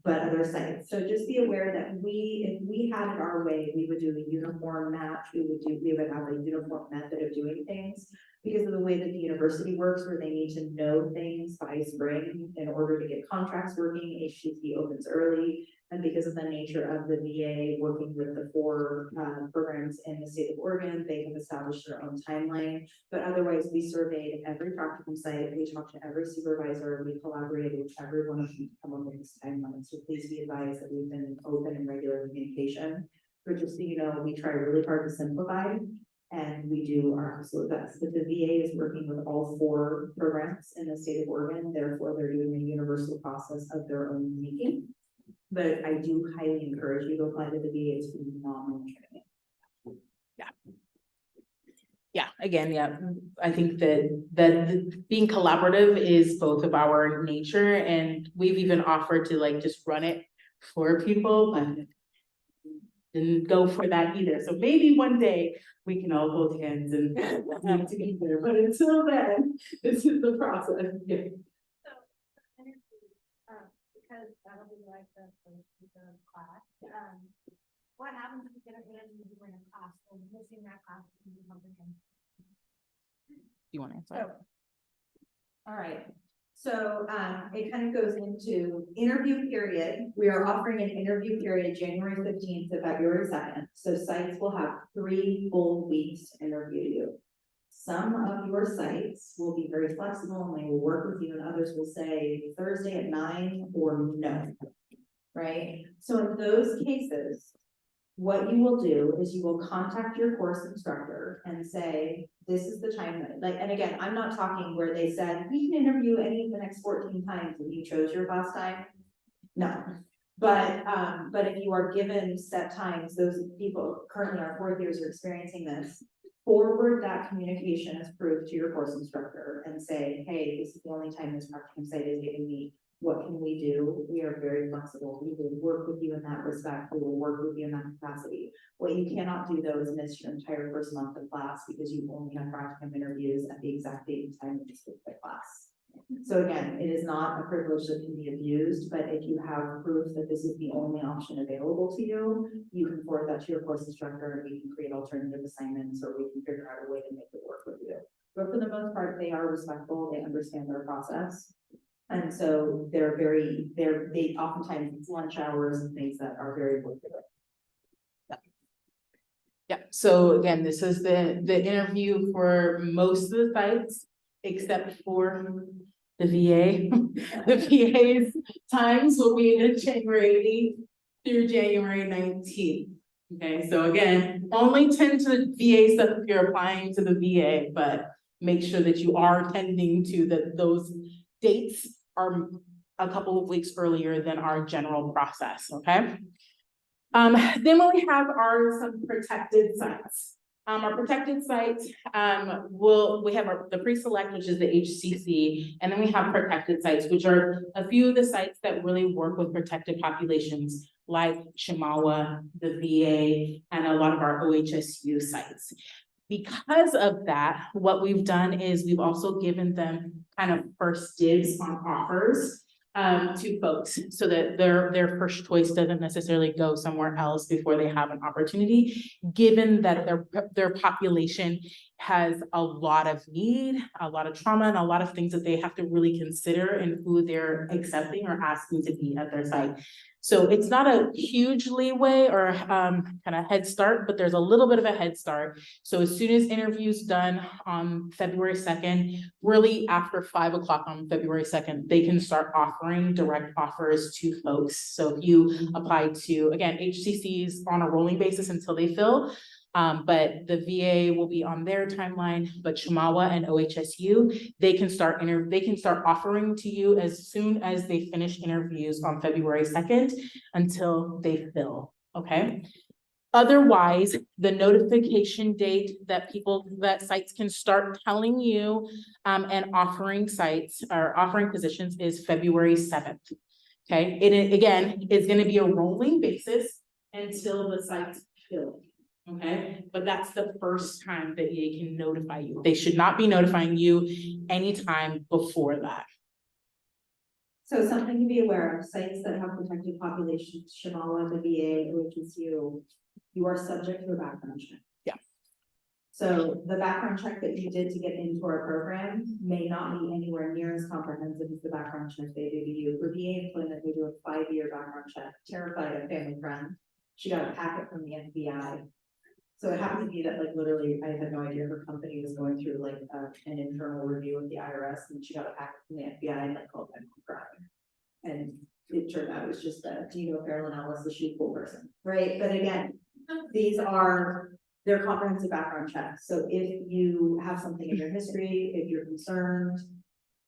but other sites. So just be aware that if we had it our way, we would do a uniform match, we would have a uniform method of doing things, because of the way that the university works, where they need to know things by spring in order to get contracts working. HTC opens early, and because of the nature of the VA working with the 4 programs in the state of Oregon, they have established their own timeline. But otherwise, we surveyed every practicum site, we talked to every supervisor, we collaborated with every one of them to come up with this timeline. So please be advised that we've been in open and regular communication. But just so you know, we try really hard to simplify And we do our absolute best, but the VA is working with all 4 programs in the state of Oregon, therefore they're doing a universal process of their own making. But I do highly encourage you to apply to the VA, it's phenomenal training. Yeah, again, yeah, I think that being collaborative is both of our nature, and we've even offered to like just run it for people, but didn't go for that either. So maybe one day we can all hold hands and have to be there, but until then, this is the process. Yeah. Because that'll be like the first week of class. What happens if you get an interview during a class, or missing that class? You want to answer? All right, so it kind of goes into interview period. We are offering an interview period January 15th to February 2nd. So sites will have 3 full weeks to interview you. Some of your sites will be very flexible and they will work with you, and others will say Thursday at 9 or no, right? So in those cases, what you will do is you will contact your course instructor and say, this is the time that, like, and again, I'm not talking where they said, we can interview any of the next 14 times and you chose your bus time. No, but if you are given set times, those people currently our 4th years are experiencing this, forward that communication as proof to your course instructor and say, hey, this is the only time this practicum site is giving me. What can we do? We are very flexible. We will work with you in that respect. We will work with you in that capacity. What you cannot do though is miss your entire first month of class because you only have practicum interviews at the exact date and time of the specific class. So again, it is not a privilege that can be abused, but if you have proof that this is the only option available to you, you can forward that to your course instructor and we can create alternative assignments, or we can figure out a way to make it work with you. But for the most part, they are respectful, they understand their process. And so they oftentimes it's lunch hours and things that are very worth it. Yeah, so again, this is the interview for most of the sites, except for the VA. The VA's times will be in January 8th through January 19th. Okay, so again, only tend to VA stuff if you're applying to the VA, but make sure that you are tending to those dates are a couple of weeks earlier than our general process, okay? Then we have some protected sites. Our protected sites, we have the pre-select, which is the HCC, and then we have protected sites, which are a few of the sites that really work with protected populations, like Chemawa, the VA, and a lot of our OHSU sites. Because of that, what we've done is we've also given them kind of first dibs on offers to folks, so that their first choice doesn't necessarily go somewhere else before they have an opportunity, given that their population has a lot of need, a lot of trauma, and a lot of things that they have to really consider in who they're accepting or asking to be at their site. So it's not a huge leeway or kind of head start, but there's a little bit of a head start. So as soon as interviews done on February 2nd, really after 5 o'clock on February 2nd, they can start offering direct offers to folks. So if you apply to, again, HCCs on a rolling basis until they fill, but the VA will be on their timeline, but Chemawa and OHSU, they can start offering to you as soon as they finish interviews on February 2nd until they fill, okay? Otherwise, the notification date that sites can start telling you and offering sites or offering positions is February 7th, okay? It again is going to be a rolling basis until the sites fill. Okay, but that's the first time that they can notify you. They should not be notifying you anytime before that. So something to be aware of, sites that have protected populations, Chemawa, the VA, OHSU, you are subject to a background check. Yeah. So the background check that you did to get into our program may not be anywhere near as comprehensive as the background check they do to you. For VA employment, they do a 5-year background check. Terrified of family friend. She got a packet from the FBI. So it happened to be that, like, literally, I had no idea her company was going through like an internal review with the IRS, and she got a packet from the FBI and like called them crying. And it turned out it was just do you know Carolyn Ellis, the shoe cool person, right? But again, these are They're comprehensive background checks. So if you have something in your history, if you're concerned,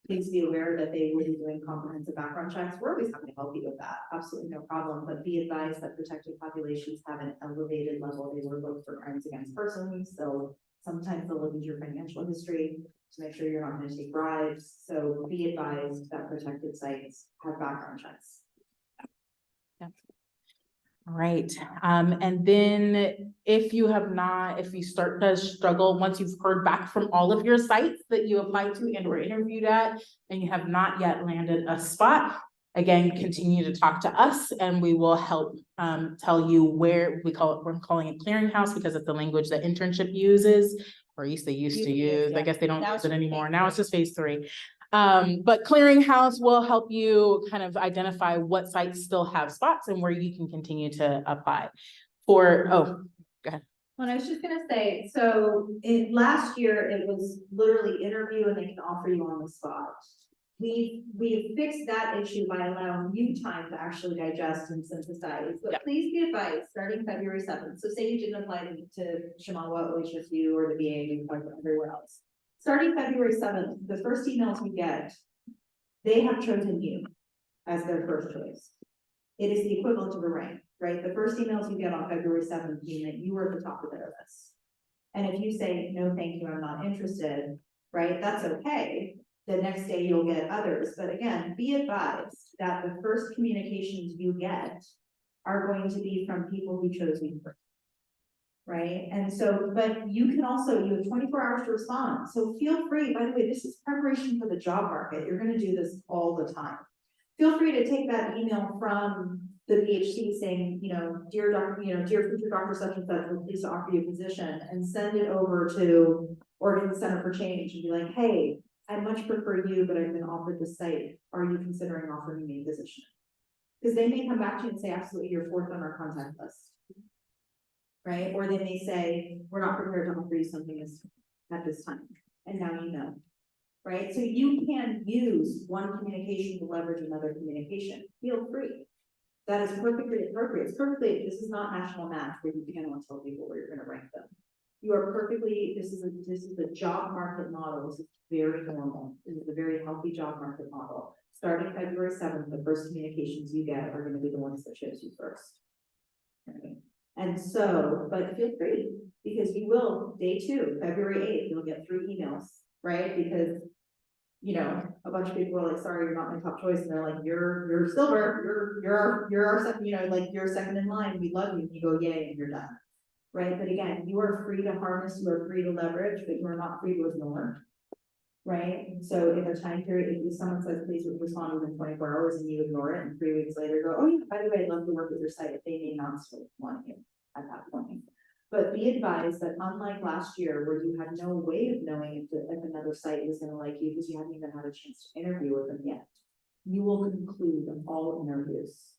please be aware that they will be doing comprehensive background checks. We're always happy to help you with that. Absolutely no problem. But be advised that protected populations have an elevated level. They will look for crimes against persons. So sometimes they'll look at your financial history to make sure you're not going to take bribes. So be advised that protected sites have background checks. All right, and then if you have not, if you start to struggle, once you've heard back from all of your sites that you applied to and were interviewed at, and you have not yet landed a spot, again, continue to talk to us and we will help tell you where we're calling it clearinghouse because it's the language that internship uses, or at least they used to use. I guess they don't use it anymore. Now it's just phase 3. But clearinghouse will help you kind of identify what sites still have spots and where you can continue to apply for, Well, I was just gonna say, so last year, it was literally interview and they can offer you on the spot. We fixed that issue by allowing you time to actually digest and synthesize, but Yep. please be advised, starting February 7th. So say you didn't apply to Shamawa, OHSU, or the VA, you applied to everywhere else. Starting February 7th, the first emails you get, they have chosen you as their first choice. It is the equivalent of a rank, right? The first emails you get on February 7th mean that you are at the top of their list. And if you say, no, thank you, I'm not interested, right? That's okay. The next day you'll get others. But again, be advised that the first communications you get are going to be from people who chose you first. Right? And so, but you can also, you have 24 hours to respond. So feel free, by the way, this is preparation for the job market. You're going to do this all the time. Feel free to take that email from the PhD saying, dear doctor, dear future doctor such and such, we're pleased to offer you a position, and send it over to Oregon Center for Change and be like, hey, I much prefer you, but I've been offered this site. Are you considering offering me a position? Because they may come back to you and say, absolutely, you're 4th on our contact list. Right? Or they may say, we're not prepared to offer you something at this time. And now you know. Right? So you can use one communication to leverage another communication. Feel free. That is perfectly appropriate. It's perfectly, this is not national math where you can tell people where you're going to rank them. You are perfectly, this is the job market model. This is very normal. This is a very healthy job market model. Starting February 7th, the first communications you get are going to be the ones that chose you first. Okay. And so, but feel free, because you will, day 2, February 8th, you'll get 3 emails, right? Because, a bunch of people are like, sorry, you're not my top choice. And they're like, you're silver, you're our second, you're second in line. We love you. And you go, yay, and you're done. Right? But again, you are free to harness, you are free to leverage, but you are not free to ignore. Right? So in a time period, if someone says, please respond within 24 hours and you ignore it, and 3 weeks later go, oh yeah, by the way, I'd love to work with your site, they may not still want you at that point. But be advised that unlike last year, where you had no way of knowing if another site was going to like you because you hadn't even had a chance to interview with them yet, you will conclude all interviews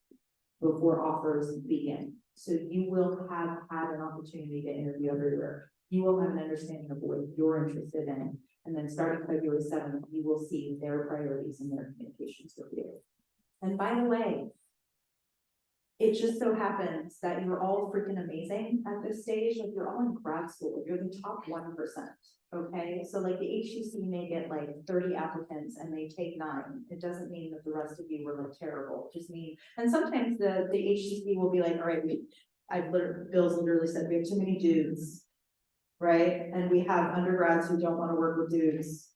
before offers begin. So you will have had an opportunity to interview everywhere. You will have an understanding of what you're interested in. And then starting February 7th, you will see their priorities and their communications with you. And by the way, it just so happens that you're all freaking amazing at this stage. Like, you're all in grad school. You're the top 1%. Okay. So like the HCC may get like 30 applicants and they take 9. It doesn't mean that the rest of you were like terrible. It just mean, and sometimes the HCC will be like, all right, Bill's literally said we have too many dudes. Right? And we have undergrads who don't want to work with dudes.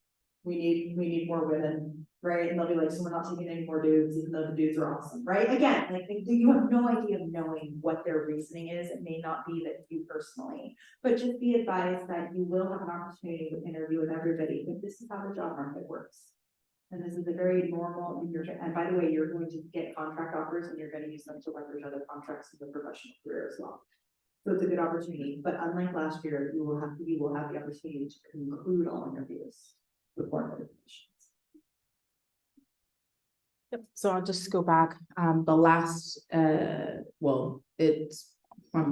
We need more women, right? And they'll be like, so we're not taking any more dudes, even though the dudes are awesome, right? Again, like, you have no idea of knowing what their reasoning is. It may not be that you personally, but just be advised that you will have an opportunity to interview with everybody. But this is how the job market works. And this is a very normal, and by the way, you're going to get contract offers and you're going to use them to leverage other contracts in the professional career as well. So it's a good opportunity, but unlike last year, you will have the opportunity to conclude all interviews before notifications. Yep. So I'll just go back. The last, I'm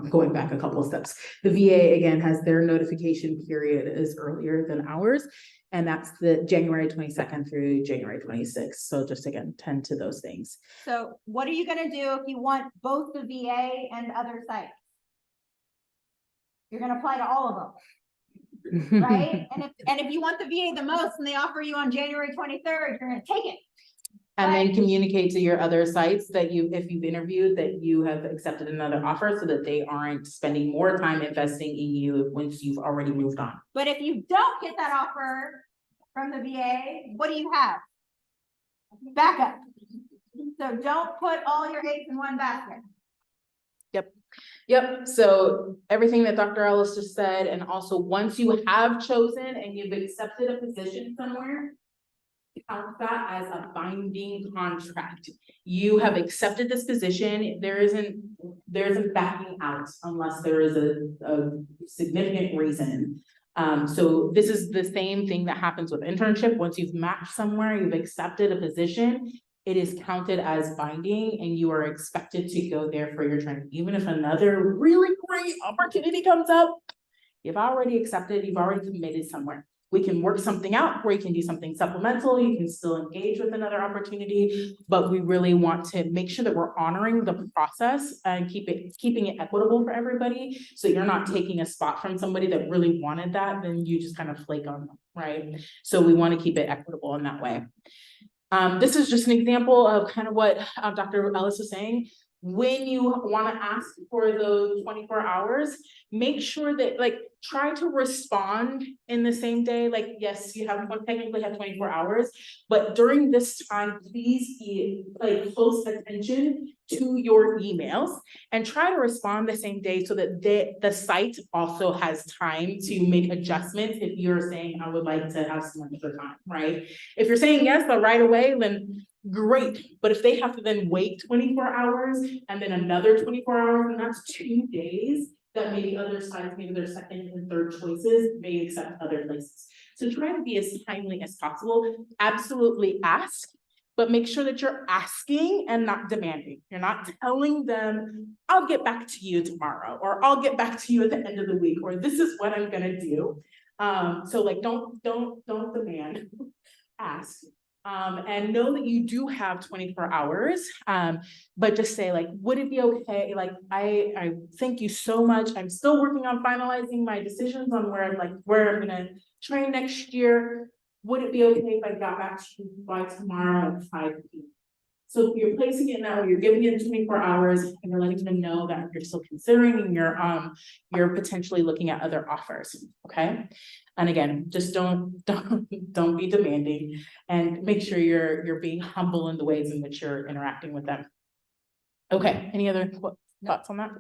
going back a couple of steps. The VA again has their notification period is earlier than ours, and that's the January 22nd through January 26th. So just again, tend to those things. So what are you going to do if you want both the VA and other sites? you're gonna apply to all of them, right? And if you want the VA the most and they offer you on January 23rd, you're gonna take it. And then communicate to your other sites that you, if you've interviewed, that you have accepted another offer so that they aren't spending more time investing in you once you've already moved on. But if you don't get that offer from the VA, what do you have? Backup. So don't put all your eggs in one basket. Yep, so everything that Dr. Ellis just said, and also once you have chosen and you've accepted a position somewhere, count that as a binding contract. You have accepted this position, there isn't backing out unless there is a significant reason. So this is the same thing that happens with internship. Once you've matched somewhere, you've accepted a position, it is counted as binding and you are expected to go there for your training. Even if another really great opportunity comes up, you've already accepted, you've already committed somewhere. We can work something out where you can do something supplemental, you can still engage with another opportunity, but we really want to make sure that we're honoring the process and keeping it equitable for everybody. So you're not taking a spot from somebody that really wanted that, then you just kind of flake on them, right? So we want to keep it equitable in that way. This is just an example of kind of what Dr. Ellis was saying. When you want to ask for those 24 hours, make sure that try to respond in the same day. Like, yes, you technically have 24 hours, but during this time, please be close attention to your emails and try to respond the same day so that the site also has time to make adjustments. If you're saying, I would like to have some extra time, right? If you're saying yes, but right away, then great. But if they have to then wait 24 hours and then another 24 hours, and that's 2 days that maybe other sites, maybe their second and third choices may accept other places. So try to be as timely as possible. Absolutely ask, but make sure that you're asking and not demanding. You're not telling them, I'll get back to you tomorrow, or I'll get back to you at the end of the week, or this is what I'm gonna do. So don't demand, ask. And know that you do have 24 hours, but just say would it be okay? I thank you so much. I'm still working on finalizing my decisions on where I'm gonna train next year. Would it be okay if I got back to you by tomorrow at 5 p.m.? So you're placing it now, you're giving it 24 hours and you're letting them know that you're still considering and you're potentially looking at other offers, okay? And again, just don't be demanding and make sure you're being humble in the ways in which you're interacting with them. Okay, any other thoughts on that?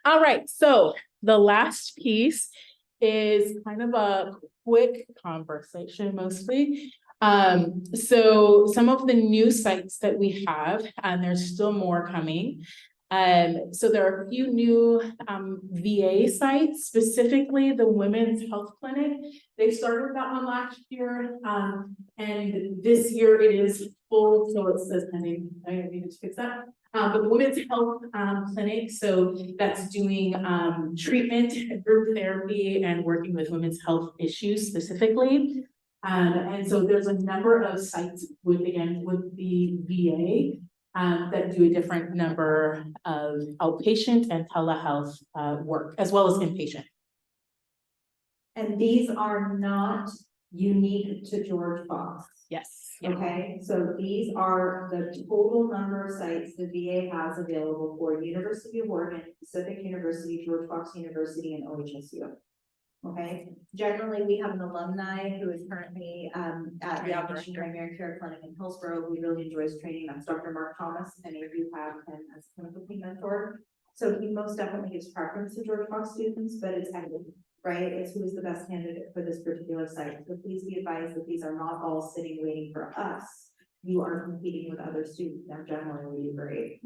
All right, so the last piece is kind of a quick conversation mostly. So some of the new sites that we have, and there's still more coming. So there are a few new VA sites, specifically the Women's Health Clinic. They started that one last year, and this year it is full, so it says pending. I need to fix that. But the Women's Health Clinic, so that's doing treatment, group therapy, and working with women's health issues specifically. And so there's a number of sites with the VA that do a different number of outpatient and telehealth work, as well as inpatient. And these are not unique to George Fox. Yes. Okay, so these are the total number of sites the VA has available for University of Oregon, Pacific University, George Fox University, and OHSU. Okay, generally we have an alumni who is currently at the outpatient primary care clinic in Hillsborough, who really enjoys training. That's Dr. Mark Thomas. Many of you have him as a clinical team mentor. So he most definitely gives preference to George Fox students, but it's equity, right? It's who is the best candidate for this particular site. So please be advised that these are not all sitting waiting for us. You are competing with other students. Now generally we do great,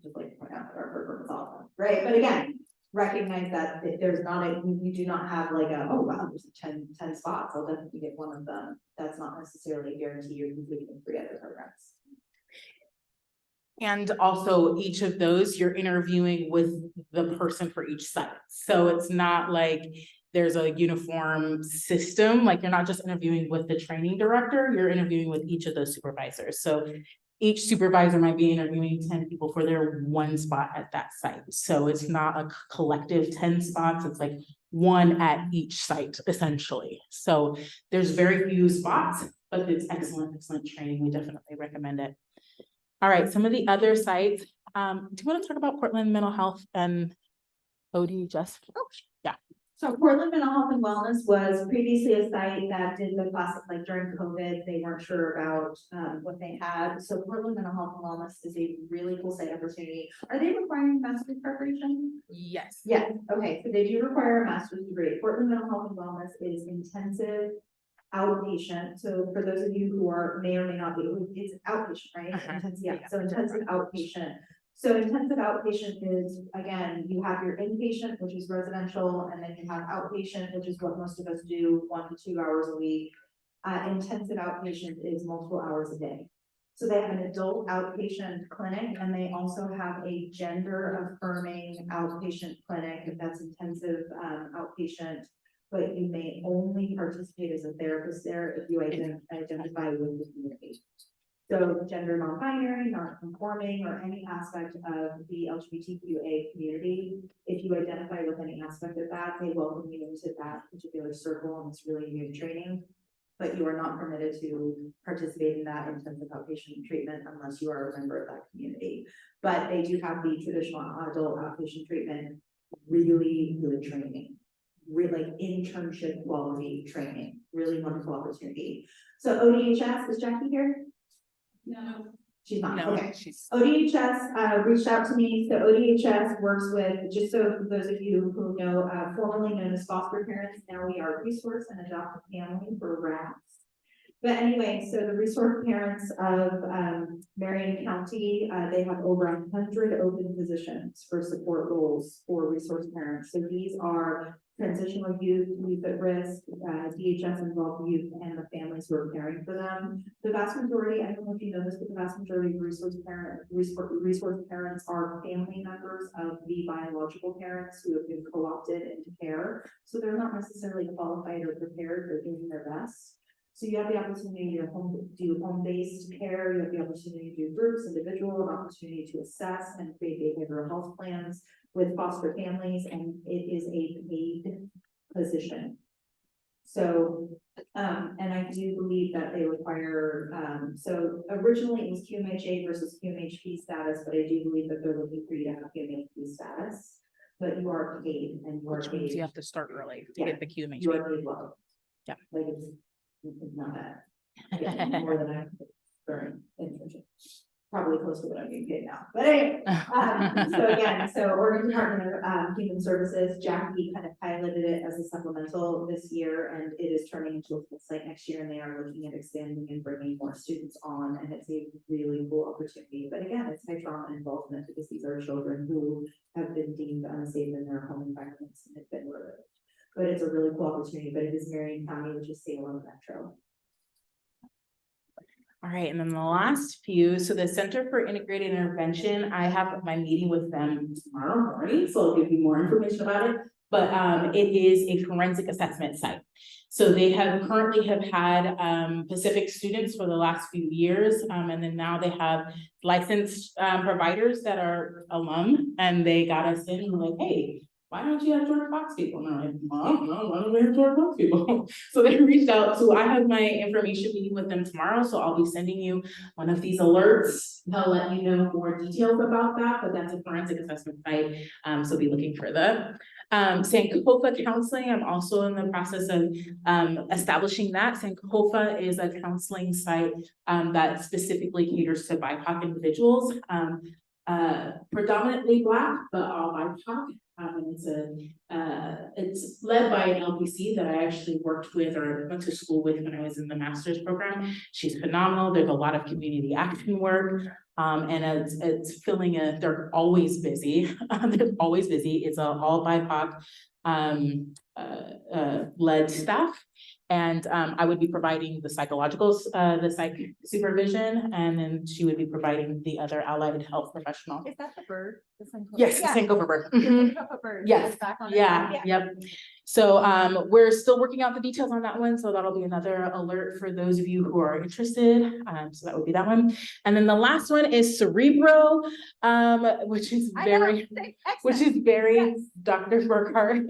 just like to point out that our program is awesome, right? But again, recognize that there's not you do not have oh wow, there's 10 spots, I'll definitely get one of them. That's not necessarily a guarantee you're completing 3 other programs. And also each of those you're interviewing with the person for each site. So it's not like there's a uniform system, you're not just interviewing with the training director, you're interviewing with each of those supervisors. So each supervisor might be interviewing 10 people for their one spot at that site. So it's not a collective 10 spots, it's like one at each site essentially. So there's very few spots, but it's excellent training. We definitely recommend it. All right, some of the other sites, do you want to talk about Portland Mental Health and ODHS? Oh, yeah. So Portland Mental Health and Wellness was previously a site that did the classic, like during COVID, they weren't sure about what they had. So Portland Mental Health and Wellness is a really cool site opportunity. Are they requiring master's preparation? Yes. Yes, okay, so they do require a master's degree. Portland Mental Health and Wellness is intensive outpatient. So for those of you who may or may not be, it's outpatient, right? Intensive, yeah, so intensive outpatient. So intensive outpatient is, again, you have your inpatient, which is residential, and then you have outpatient, which is what most of us do 1 to 2 hours a week. Intensive outpatient is multiple hours a day. So they have an adult outpatient clinic, and they also have a gender affirming outpatient clinic that's intensive outpatient, but you may only participate as a therapist there if you identify with the community. So gender non-binary, non-conforming, or any aspect of the LGBTQA community, if you identify with any aspect of that, they welcome you into that particular circle, and it's really new training. But you are not permitted to participate in that intensive outpatient treatment unless you are a member of that community. But they do have the traditional adult outpatient treatment, really good training, really like internship quality training, really wonderful opportunity. So ODHS, is Jackie here? No. She's not, No, okay. she's ODHS reached out to me. So ODHS works with, just so for those of you who know, formerly known as foster parents, now we are resource and adoptive family for RAPS. But anyway, so the resource parents of Marion County, they have over 100 open positions for support roles for resource parents. So these are transitional youth, youth at risk, DHS involved youth, and the families who are caring for them. The vast majority, I don't know if you know this, but the vast majority of resource parents are family members of the biological parents who have been co-opted into care. So they're not necessarily qualified or prepared for doing their best. So you have the opportunity to do home-based care, you have the opportunity to do groups, individual, an opportunity to assess and create behavioral health plans with foster families, and it is a paid position. So, and I do believe that they require, so originally it was QMHA versus QMHP status, but I do believe that they're looking for you to have QMHP status, but you are paid, and you are which means paid, you have to start early to Yeah. get the QMH. you are paid well. Yeah. Like it's not bad. Yeah, more than I during internship. Probably close to what I'm getting paid now, but anyway. So again, so Oregon Department of Human Services, Jackie kind of piloted it as a supplemental this year, and it is turning into a full site next year, and they are looking at expanding and bringing more students on, and it's a really cool opportunity. But again, it's high trauma involvement because these are children who have been deemed unsafe in their home environments and have been removed. But it's a really cool opportunity, but it is Marion County, which is Salem Metro. All right, and then the last few, so the Center for Integrated Intervention, I have my meeting with them tomorrow morning, so I'll give you more information about it. But it is a forensic assessment site. So they currently have had Pacific students for the last few years, and then now they have licensed providers that are alum, and they got us in and were like, hey, why don't you have Georgia Fox people? And I'm like, I don't know, why don't we have Georgia Fox people? So they reached out. So I have my information meeting with them tomorrow. So I'll be sending you one of these alerts. They'll let you know more details about that, but that's a forensic assessment site. So be looking for that. Sankofa Counseling, I'm also in the process of establishing that. Sankofa is a counseling site that specifically caters to BIPOC individuals. Predominantly Black, but all BIPOC. And it's led by an LPC that I actually worked with or went to school with when I was in the master's program. She's phenomenal. There's a lot of community action work. And it's they're always busy. They're always busy. It's all BIPOC led staff. And I would be providing the psychological, the psych supervision, and then she would be providing the other allied health professional. Is that the bird? Yes, the Sankofa bird. The Sankofa bird. Yes. Back on Yeah, it. yep. So we're still working out the details on that one, so that'll be another alert for those of you who are interested. So that would be that one. And then the last one is Cerebro, which is very Dr. Burkhardt.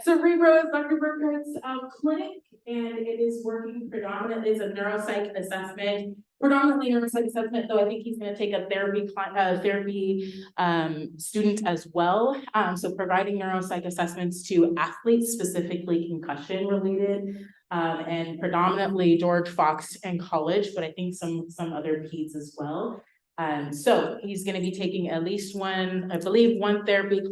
Cerebro is Dr. Burkhardt's clinic, and it is working predominantly as a neuropsych assessment. Predominantly neuropsych assessment, though I think he's going to take a therapy student as well. So providing neuropsych assessments to athletes, specifically concussion related, and predominantly George Fox and college, but I think some other peds as well. So he's going to be taking at least one, I believe, one therapy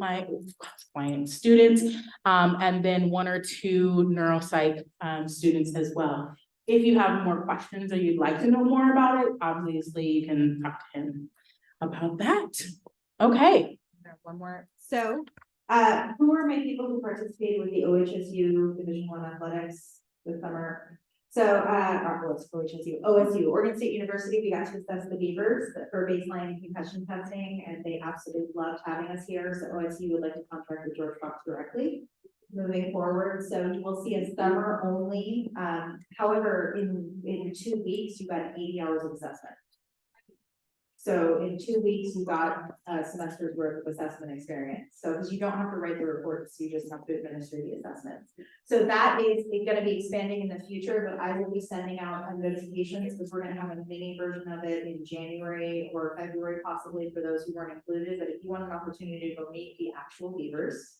client student, and then 1 or 2 neuropsych students as well. If you have more questions or you'd like to know more about it, obviously you can talk to him about that. Okay. One more. So, who are my people who participated with the OHSU Division I athletics this summer? So, OSU, Oregon State University, we got to assess the Beavers for baseline and concussion testing, and they absolutely loved having us here. So OSU would like to contract with George Fox directly moving forward. So you will see a summer only. However, in 2 weeks, you got 80 hours of assessment. So in 2 weeks, you got a semester's worth of assessment experience. So because you don't have to write the reports, you just have to administer the assessments. So that is going to be expanding in the future, but I will be sending out notifications because we're going to have a mini version of it in January or February, possibly for those who weren't included. But if you want an opportunity to go meet the actual Beavers,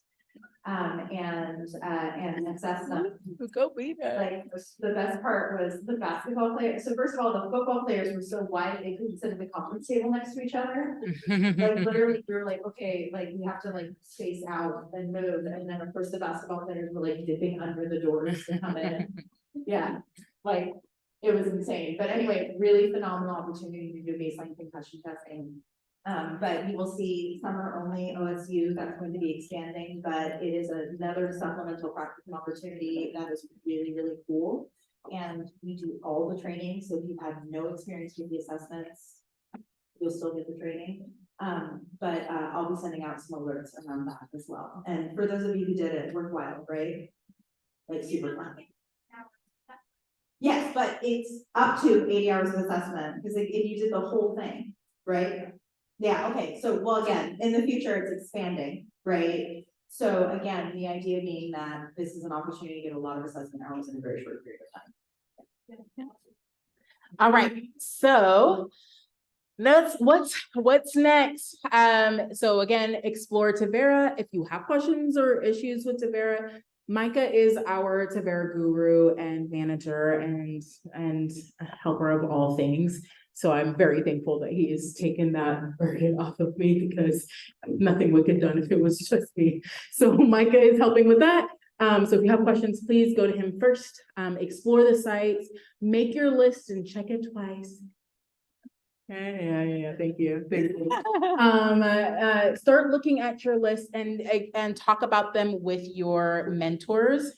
and assess them. Go Beavers. Like the best part was the basketball players. So first of all, the football players were so wide they couldn't sit at the conference table next to each other. Like literally, we were like, okay, like we have to like space out and move. And then of course the basketball players were like dipping under the doors to come in. Yeah, like it was insane. But anyway, really phenomenal opportunity to do baseline concussion testing. But you will see summer only OSU that's going to be expanding, but it is another supplemental practicum opportunity that is really, really cool. And we do all the training. So if you have no experience with the assessments, you'll still get the training. But I'll be sending out some alerts around that as well. And for those of you who did it, worthwhile, right? Like super fun. Yes, but it's up to 80 hours of assessment because if you did the whole thing, right? Yeah, okay, so, well, again, in the future, it's expanding, right? So again, the idea being that this is an opportunity to get a lot of assessment hours in a very short period of time. All right, so what's next? So again, explore Tavera. If you have questions or issues with Tavera, Micah is our Tavera guru and manager and helper of all things. So I'm very thankful that he has taken that burden off of me because nothing would get done if it was just me. So Micah is helping with that. So if you have questions, please go to him first. Explore the sites, make your list and check it twice. Yeah, thank you. Start looking at your list and talk about them with your mentors.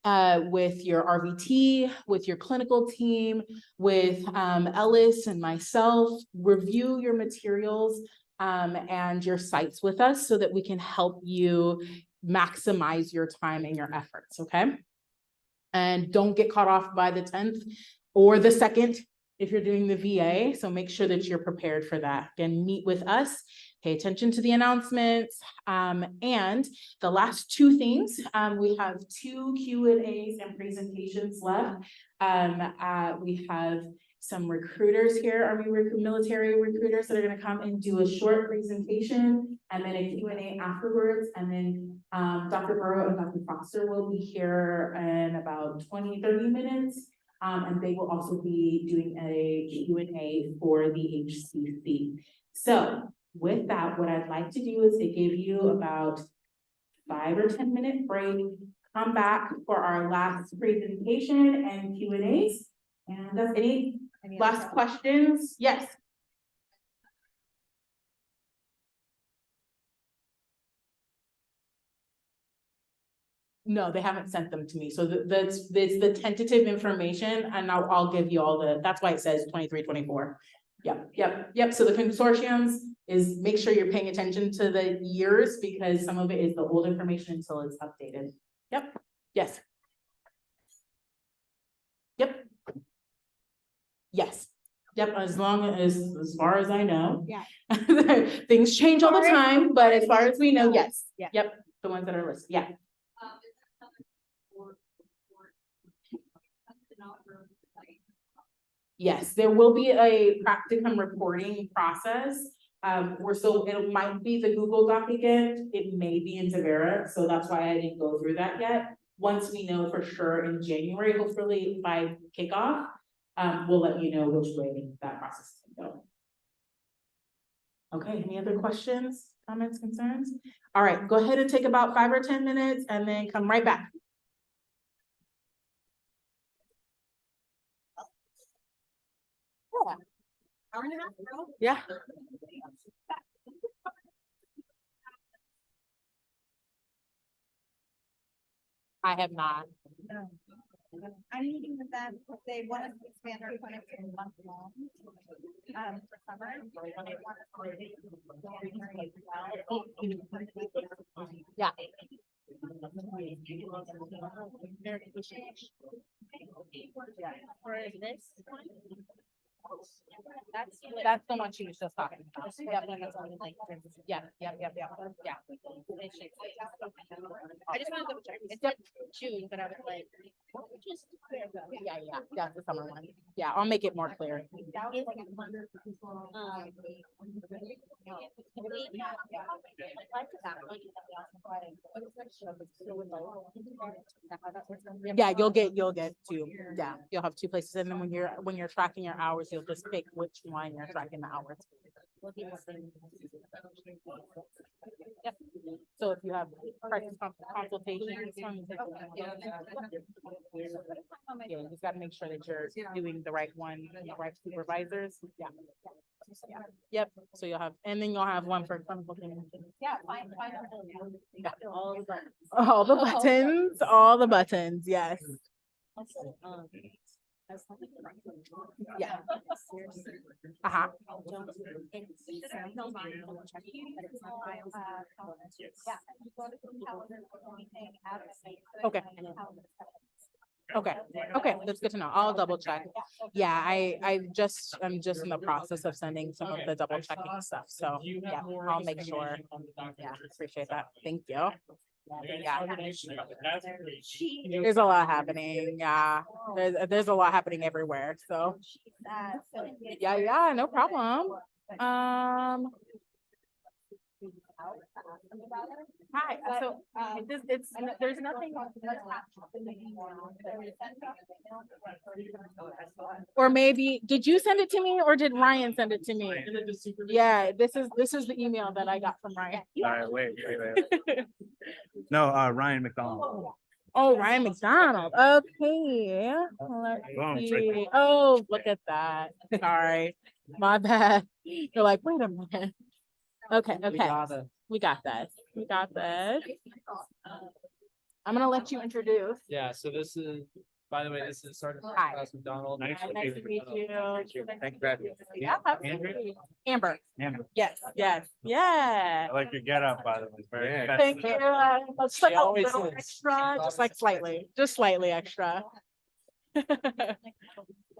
With your RVT, with your clinical team, with Ellis and myself. Review your materials and your sites with us so that we can help you maximize your time and your efforts, okay? And don't get caught off by the 10th or the 2nd if you're doing the VA, so make sure that you're prepared for that. Again, meet with us, pay attention to the announcements, and the last 2 things, we have 2 Q&As and presentations left. We have some recruiters here, Army military recruiters that are gonna come and do a short presentation and then a Q&A afterwards. And then Dr. Burrow and Dr. Foster will be here in about 20-30 minutes. And they will also be doing a Q&A for the HCC. So with that, what I'd like to do is to give you about 5 or 10 minute break, come back for our last presentation and Q&As. And that's any last questions? Yes. No, they haven't sent them to me. So that's the tentative information, and I'll give you all that's why it says 23, 24. Yep. So the consortiums, is make sure you're paying attention to the years because some of it is the old information until it's updated. Yep, yes. Yep. Yes, yep, as far as I know. Yeah. Things change all the Sorry. time, but as far as we know, yes. Yeah. Yep, the ones that are listed, yeah. Yes, there will be a practicum reporting process. It might be the Google Doc again, it may be in Tavera, so that's why I didn't go through that yet. Once we know for sure in January, hopefully by kickoff, we'll let you know which way that process is gonna go. Okay, any other questions, comments, concerns? All right, go ahead and take about 5 or 10 minutes and then come right back. Yeah. I have not. I'm meeting with them, because they want us to expand our clinic in month long. For summer. Yeah. For this one. That's the one she was just talking about. Yeah, yeah. I just wanted to double check. It's like June, but I was like. Yeah, that's the summer one. Yeah, I'll make it more clear. Yeah, you'll get two. Yeah, you'll have two places, and then when you're tracking your hours, you'll just pick which one you're tracking the hours. Yep. So if you have practice consultations. Yeah, you just gotta make sure that you're doing the right one, and the right supervisors. Yeah. Yep, so and then you'll have one for clinical. Yeah, fine. Yeah. All the buttons, yes. Yeah. Uh-huh. Okay. Okay, that's good to know. I'll double check. Yeah, I'm just in the process of sending some of the double checking stuff, so yeah, I'll make sure. Yeah, appreciate that. Thank you. Yeah. There's a lot happening. Yeah, there's a lot happening everywhere. So yeah, no problem. Hi. So there's nothing. Or maybe did you send it to me or did Ryan send it to me? Yeah, this is the email that I got from Ryan. All right, wait. No, Ryan McDonald. Oh, Ryan McDonald. Okay. Let's Boom, it's right see. Oh, look at that. Sorry. My bad. You're like, wait a minute. Okay. We got this. I'm gonna let you introduce. Yeah, so this is, by the way, this is Sergeant Hi. Class McDonald. Nice to Nice to meet you. Thank you, Brad. Yeah, absolutely. Amber. Amber. Yes. Yeah. I like your getup, by the way. Very Yeah. festive. Thank you. Let's like a always little is. extra, just like slightly extra.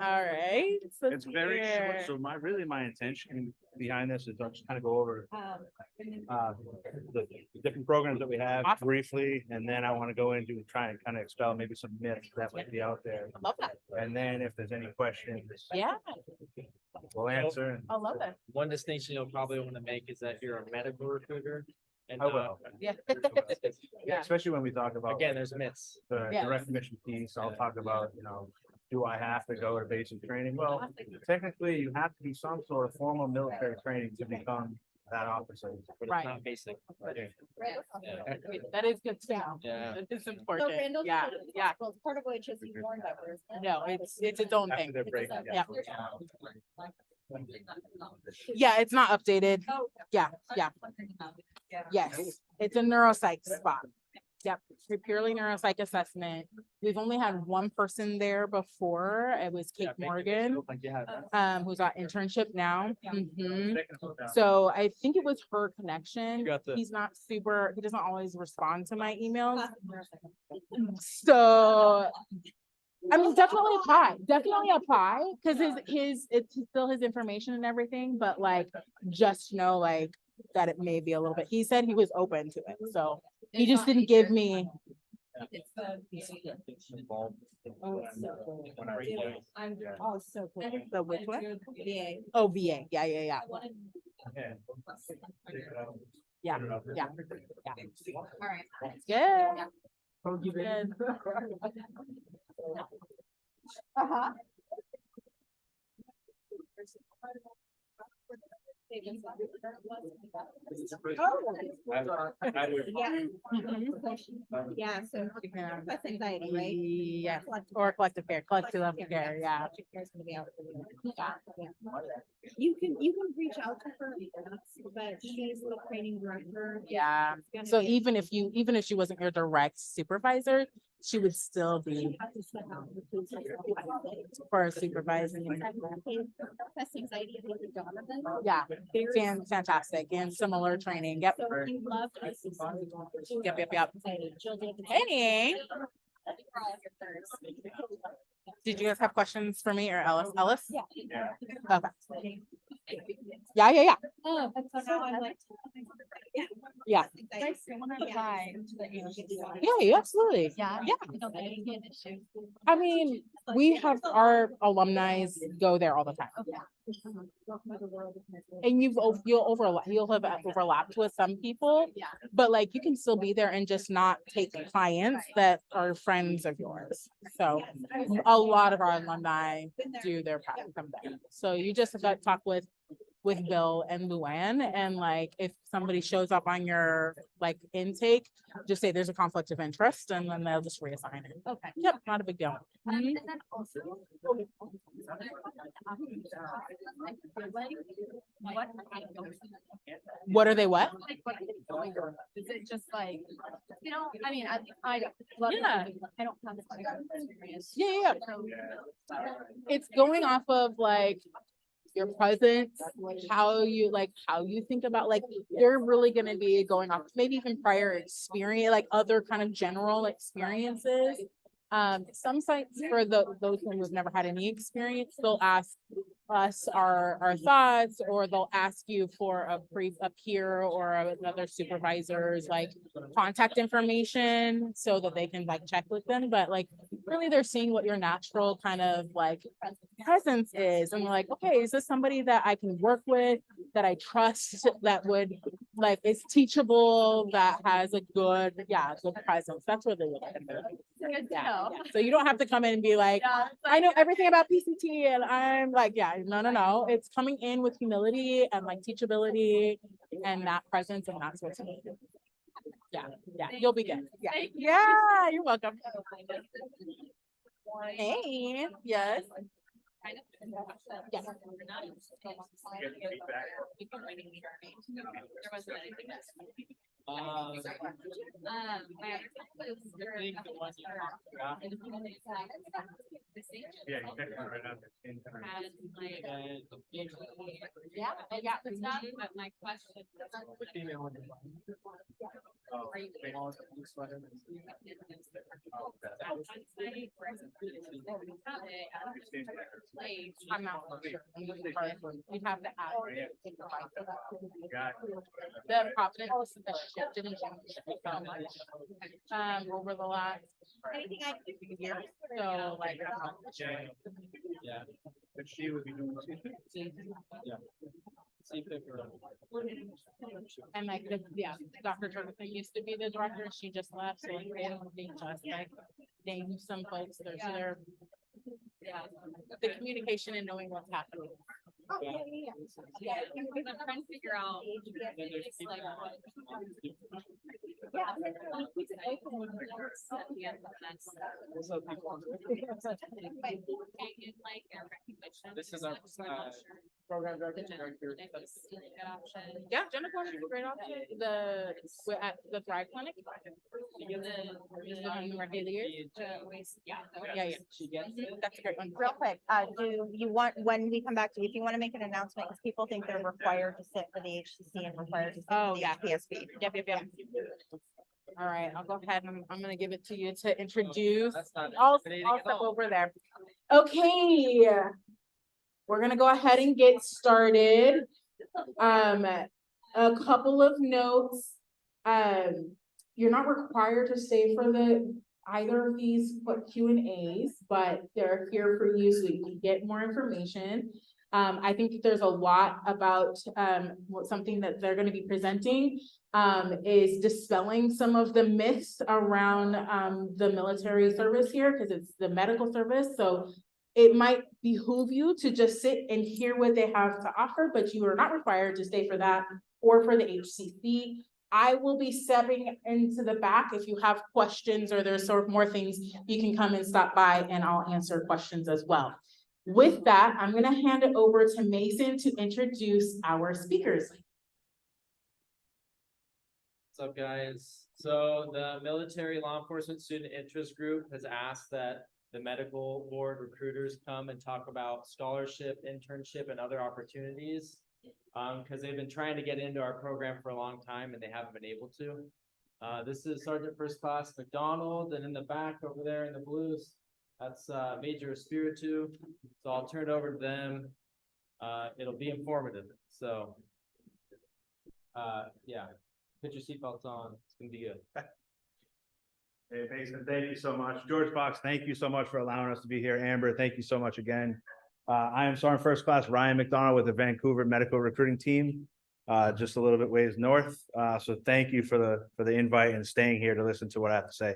All right. So It's very short, here. so my intention behind this is I'll just kind of go over the different programs that we have Awesome. briefly, and then I want to go into and try and kind of expel maybe some myths that might be out there. I love that. And then if there's any questions, Yeah, we'll answer. I love it. One distinction you'll probably want to make is that you're a medical recruiter. And I will. Yeah. Yeah, especially when we talk about again, there's myths. the Yeah. direct commission piece, I'll talk about, do I have to go to basic training? Well, technically, you have to do some sort of formal military training to become that officer. But Right. it's not basic. Yeah. That is good to know. Yeah. It is So important. Randall's. Yeah, yeah. Well, part of which is you learned that word. No, it's its own After thing. their break, Yeah. yeah. Yeah, it's not updated. Oh. Yeah. Yes, it's a neuropsych spot. Yep, purely neuropsych assessment. We've only had one person there before. It was Kate Morgan, Like you have. who's on internship now. Mhm. Technical down. So I think it was her connection. You got the- He's not super, he doesn't always respond to my emails. So, I mean, definitely apply, because it's still his information and everything, but like, just know like that it may be a little bit, he said he was open to it, so he just didn't give me. It's the. Involved. When I- I'm Yeah. also. The which one? VA. Oh, VA, yeah, Yeah. yeah, Put it up. yeah. All right. Yeah. Uh-huh. Yeah, so that's anxiety, right? Yeah, or collective care, collective care, yeah. Collective care is gonna be out for you. Yeah. You can reach out to her, but she's the training director. Yeah, It's gonna so be- even if she wasn't your direct supervisor, she would still be have to step out because for supervising. that's anxiety and what you've done with it. Yeah, fantastic, and similar training, yep. So if you love this. Yep. Hey, did you guys have questions for me or Ellis? Yeah. Okay. Yeah. Oh, so now I'm like. Yeah. Guys, I wanna apply to the Yeah, absolutely. Yeah. Yeah. I mean, we have our alumni go there all the time. And you'll have overlapped with some people. Yeah. But like, you can still be there and just not take clients that are friends of yours. So a lot of our alumni do their practicum there. So you just got to talk with Bill and Luann, and like, if somebody shows up on your like intake, just say there's a conflict of interest, and then they'll just reassign it. Okay. Yep, not a big deal. Mhm. And then also. What are they, what? Is it just like, I mean, I love it. Yeah. I don't have this experience. Yeah. So, It's going off of like your presence, how you think about, like, they're really gonna be going off maybe even prior experience, like other kind of general experiences. Some sites for those who've never had any experience, they'll ask us our thoughts, or they'll ask you for a peer or another supervisor's like contact information so that they can like check with them. But like, really, they're seeing what your natural kind of like presence is, and they're like, okay, is this somebody that I can work with, that I trust, that would like is teachable, that has a good presence? That's what they look at. good to Yeah. know. So you don't have to come in and be like, Yeah, I know everything about PCT, and I'm like, no. It's coming in with humility and like teachability and that presence, and that's what's needed. Yeah, you'll be good. Yeah, you're welcome. Hey, yes. Yes. I think the one you talked about. Yeah, you check it out right after. Yeah, but stuff, but my question. Oh, Are you- they all have blue sweater. I'm not sure. You'd have to ask. Got The Providence, the shift didn't change so much, over the last Anything I can do for you? so like. Yeah. But she would be doing. See if they're- And like, Dr. Jorgensen used to be the director, she just left, so like, they don't need to like name some folks, they're the communication and knowing what's happening. Yeah, because I'm trying to figure out. Then there's It's like, This is our, program director. Yeah, Jennifer is a great option. We're at the Thrive Clinic. Yeah. That's a great one. Real quick, do you want, when we come back to you, if you want to make an announcement, because people think they're required to sit for the HCC and required to sit Oh, for the yeah. PSB. Yep. All right, I'll go ahead and I'm gonna give it to you to introduce. That's not I'll intimidating at step all. over there. Okay. We're gonna go ahead and get started. A couple of notes. You're not required to stay for either of these Q and A's, but they're here for you so you can get more information. I think that there's a lot about something that they're gonna be presenting is dispelling some of the myths around the military service here, because it's the medical service. So it might behoove you to just sit and hear what they have to offer, but you are not required to stay for that or for the HCC. I will be stepping into the back. If you have questions or there's sort of more things, you can come and stop by and I'll answer questions as well. With that, I'm gonna hand it over to Mason to introduce our speakers. What's up, guys? So the Military Law Enforcement Student Interest Group has asked that the medical board recruiters come and talk about scholarship, internship, and other opportunities. Because they've been trying to get into our program for a long time and they haven't been able to. This is Sergeant First Class McDonald, and in the back over there in the blues, that's Major Espiritu. So I'll turn it over to them. It'll be informative. So yeah, put your seatbelts on. It's gonna be good. Hey, Mason, thank you so much. George Fox, thank you so much for allowing us to be here. Amber, thank you so much again. I am Sergeant First Class Ryan McDonald with the Vancouver Medical Recruiting Team, just a little bit ways north. So thank you for the invite and staying here to listen to what I have to say.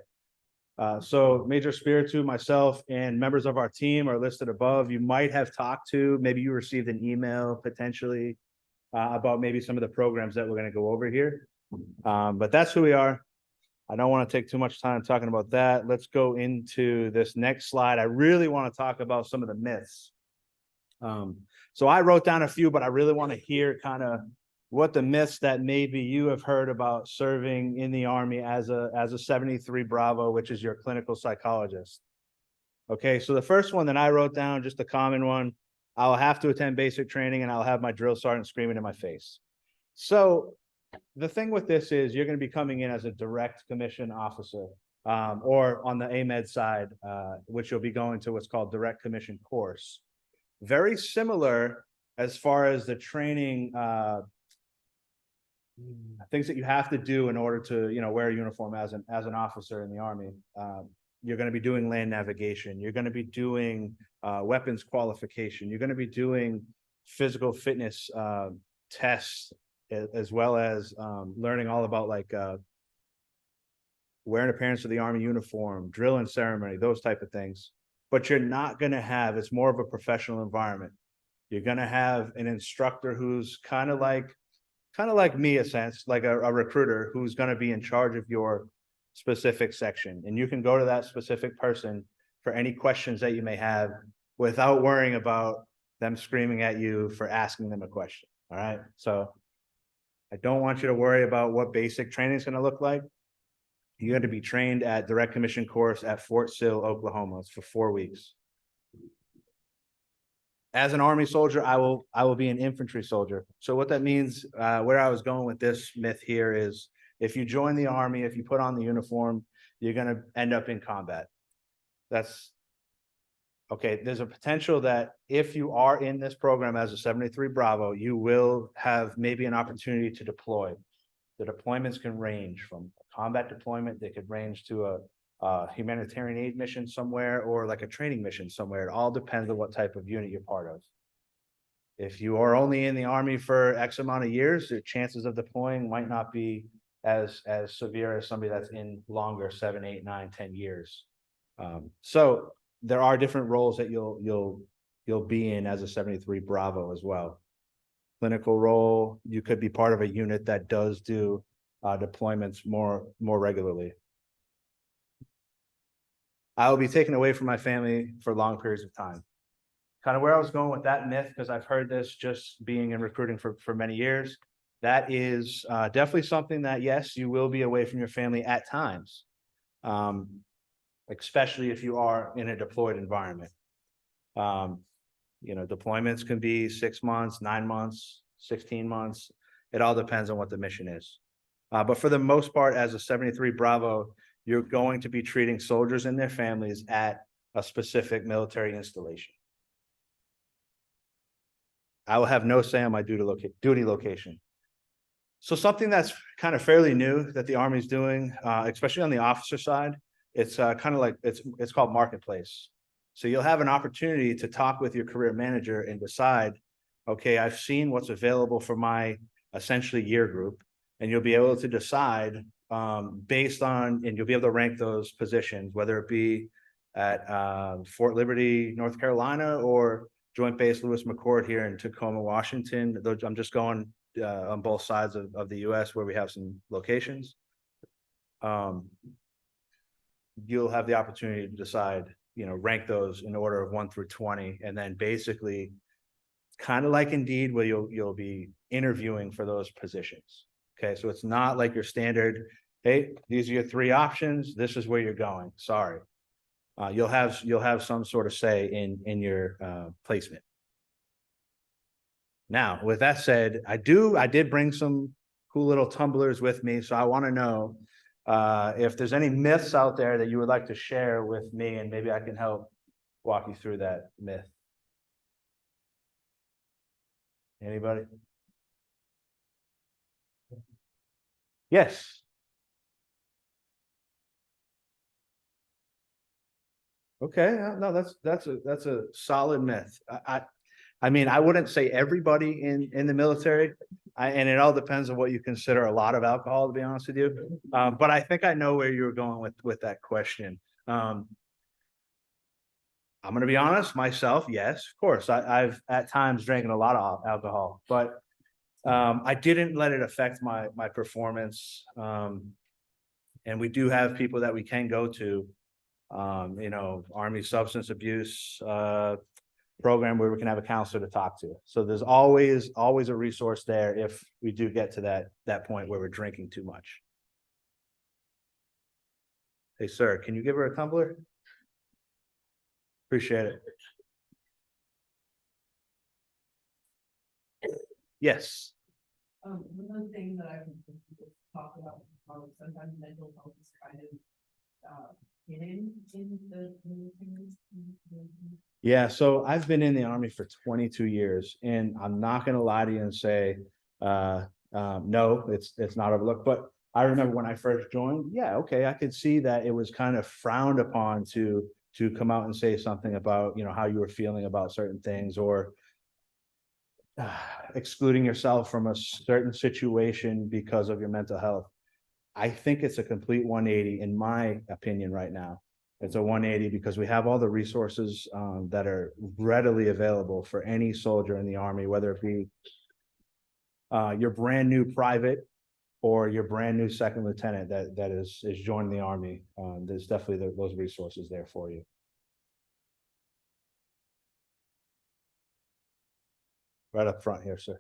So Major Spiritu, myself, and members of our team are listed above. You might have talked to, maybe you received an email potentially about maybe some of the programs that we're going to go over here. But that's who we are. I don't want to take too much time talking about that. Let's go into this next slide. I really want to talk about some of the myths. So I wrote down a few, but I really want to hear kind of what the myths that maybe you have heard about serving in the Army as a 73 Bravo, which is your clinical psychologist. Okay, so the first one that I wrote down, just a common one, I'll have to attend basic training and I'll have my drill sergeant screaming in my face. So the thing with this is you're going to be coming in as a direct commission officer, or on the AMED side, which you'll be going to what's called direct commission course. Very similar as far as the training, things that you have to do in order to, wear a uniform as an officer in the Army. You're going to be doing land navigation. You're going to be doing weapons qualification. You're going to be doing physical fitness tests, as well as learning all about like wearing appearance of the Army uniform, drill and ceremony, those type of things. But you're not going to have, it's more of a professional environment. You're going to have an instructor who's kind of like me, a sense, like a recruiter who's going to be in charge of your specific section. And you can go to that specific person for any questions that you may have without worrying about them screaming at you for asking them a question. All right. So I don't want you to worry about what basic training is going to look like. You're going to be trained at direct commission course at Fort Sill, Oklahoma. It's for 4 weeks. As an Army soldier, I will be an infantry soldier. So what that means, where I was going with this myth here is, if you join the Army, if you put on the uniform, you're going to end up in combat. That's okay. There's a potential that if you are in this program as a 73 Bravo, you will have maybe an opportunity to deploy. The deployments can range from a combat deployment. They could range to a humanitarian aid mission somewhere, or like a training mission somewhere. It all depends on what type of unit you're part of. If you are only in the Army for X amount of years, your chances of deploying might not be as severe as somebody that's in longer, 7, 8, 9, 10 years. So there are different roles that you'll be in as a 73 Bravo as well. Clinical role, you could be part of a unit that does do deployments more regularly. I will be taken away from my family for long periods of time. Kind of where I was going with that myth, because I've heard this just being in recruiting for many years. That is definitely something that, yes, you will be away from your family at times, especially if you are in a deployed environment. Deployments can be 6 months, 9 months, 16 months. It all depends on what the mission is. But for the most part, as a 73 Bravo, you're going to be treating soldiers and their families at a specific military installation. I will have no say on my duty location. So something that's kind of fairly new that the Army's doing, especially on the officer side, it's kind of like it's called marketplace. So you'll have an opportunity to talk with your career manager and decide, okay, I've seen what's available for my essentially year group, and you'll be able to decide based on, and you'll be able to rank those positions, whether it be at Fort Liberty, North Carolina, or Joint Base Lewis McChord here in Tacoma, Washington. I'm just going on both sides of the US where we have some locations. You'll have the opportunity to decide, rank those in order of 1 through 20, and then basically kind of like Indeed, where you'll be interviewing for those positions. Okay, so it's not like your standard, hey, these are your 3 options, this is where you're going. Sorry. You'll have some sort of say in your placement. Now, with that said, I did bring some cool little tumblers with me, so I want to know if there's any myths out there that you would like to share with me, and maybe I can help walk you through that myth. Anybody? Yes. Okay, no, that's a solid myth. I mean, I wouldn't say everybody in the military, and it all depends on what you consider a lot of alcohol, to be honest with you. But I think I know where you were going with that question. I'm going to be honest, myself, yes, of course. I've at times drinking a lot of alcohol, but I didn't let it affect my performance. And we do have people that we can go to. Army substance abuse program where we can have a counselor to talk to. So there's always a resource there if we do get to that point where we're drinking too much. Hey, sir, can you give her a tumbler? Appreciate it. Yes. One of the things that I've talked about, sometimes mental health is kind of hidden in the military. Yeah, so I've been in the Army for 22 years, and I'm not going to lie to you and say, no, it's not overlooked. But I remember when I first joined, yeah, okay, I could see that it was kind of frowned upon to come out and say something about, how you were feeling about certain things, or excluding yourself from a certain situation because of your mental health. I think it's a complete 180 in my opinion right now. It's a 180 because we have all the resources that are readily available for any soldier in the Army, whether it be your brand new private or your brand new second lieutenant that is joining the Army. There's definitely those resources there for you. Right up front here, sir.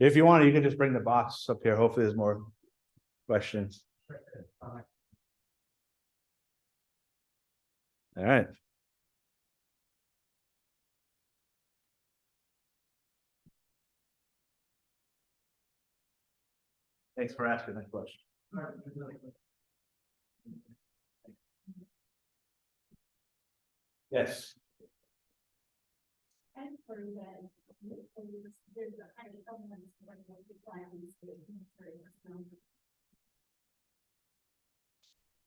If you want, you can just bring the box up here. Hopefully there's more questions. All right. Thanks for asking that question. Yes. And for that, there's a kind of elements when we plans.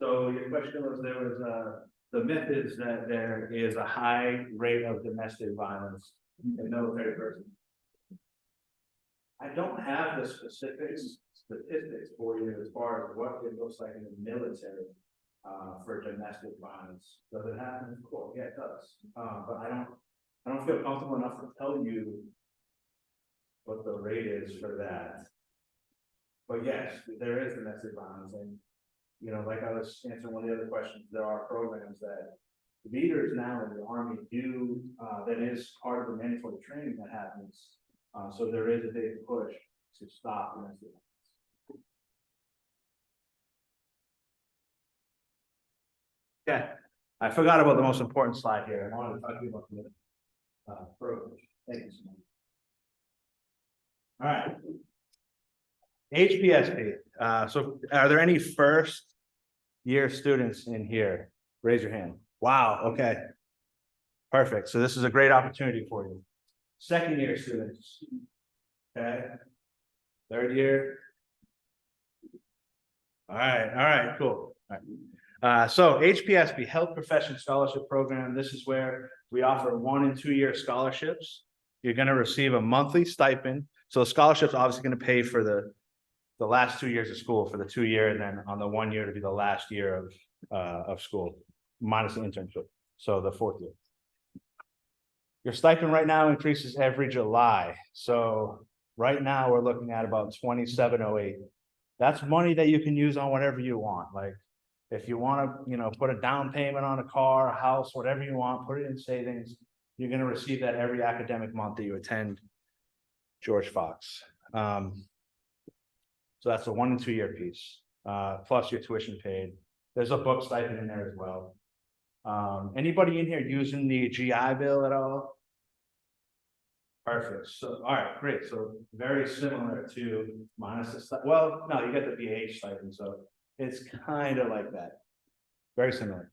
So your question was, the myth is that there is a high rate of domestic violence in military persons. I don't have the statistics for you as far as what it looks like in the military for domestic violence. Does it happen? Cool. Yeah, it does. But I don't feel comfortable enough to tell you what the rate is for that. But yes, there is domestic violence, and, you know, like I was answering one of the other questions, there are programs that leaders now in the Army do, that is part of the mandatory training that happens. So there is a big push to stop domestic violence. Yeah, I forgot about the most important slide here. I wanted to talk to you about the program. Thank you so much. All right. HPSP, so are there any first year students in here? Raise your hand. Wow, okay. Perfect, so this is a great opportunity for you. Second year students. Okay. Third year. All right, cool. All right. So HPSP, Health Profession Scholarship Program, this is where we offer 1 and 2 year scholarships. You're gonna receive a monthly stipend. So the scholarship's obviously gonna pay for the last 2 years of school, for the 2 year, and then on the 1 year to be the last year of school, minus the internship, so the 4th year. Your stipend right now increases every July, so right now we're looking at about 2708. That's money that you can use on whatever you want, like if you want to, you know, put a down payment on a car, a house, whatever you want, put it in savings. You're going to receive that every academic month that you attend George Fox. So that's a 1 and 2 year piece, plus your tuition paid. There's a book stipend in there as well. Anybody in here using the GI Bill at all? Perfect. So, all right, great. So very similar to minus the, well, no, you get the BH stipend, so it's kind of like that. Very similar.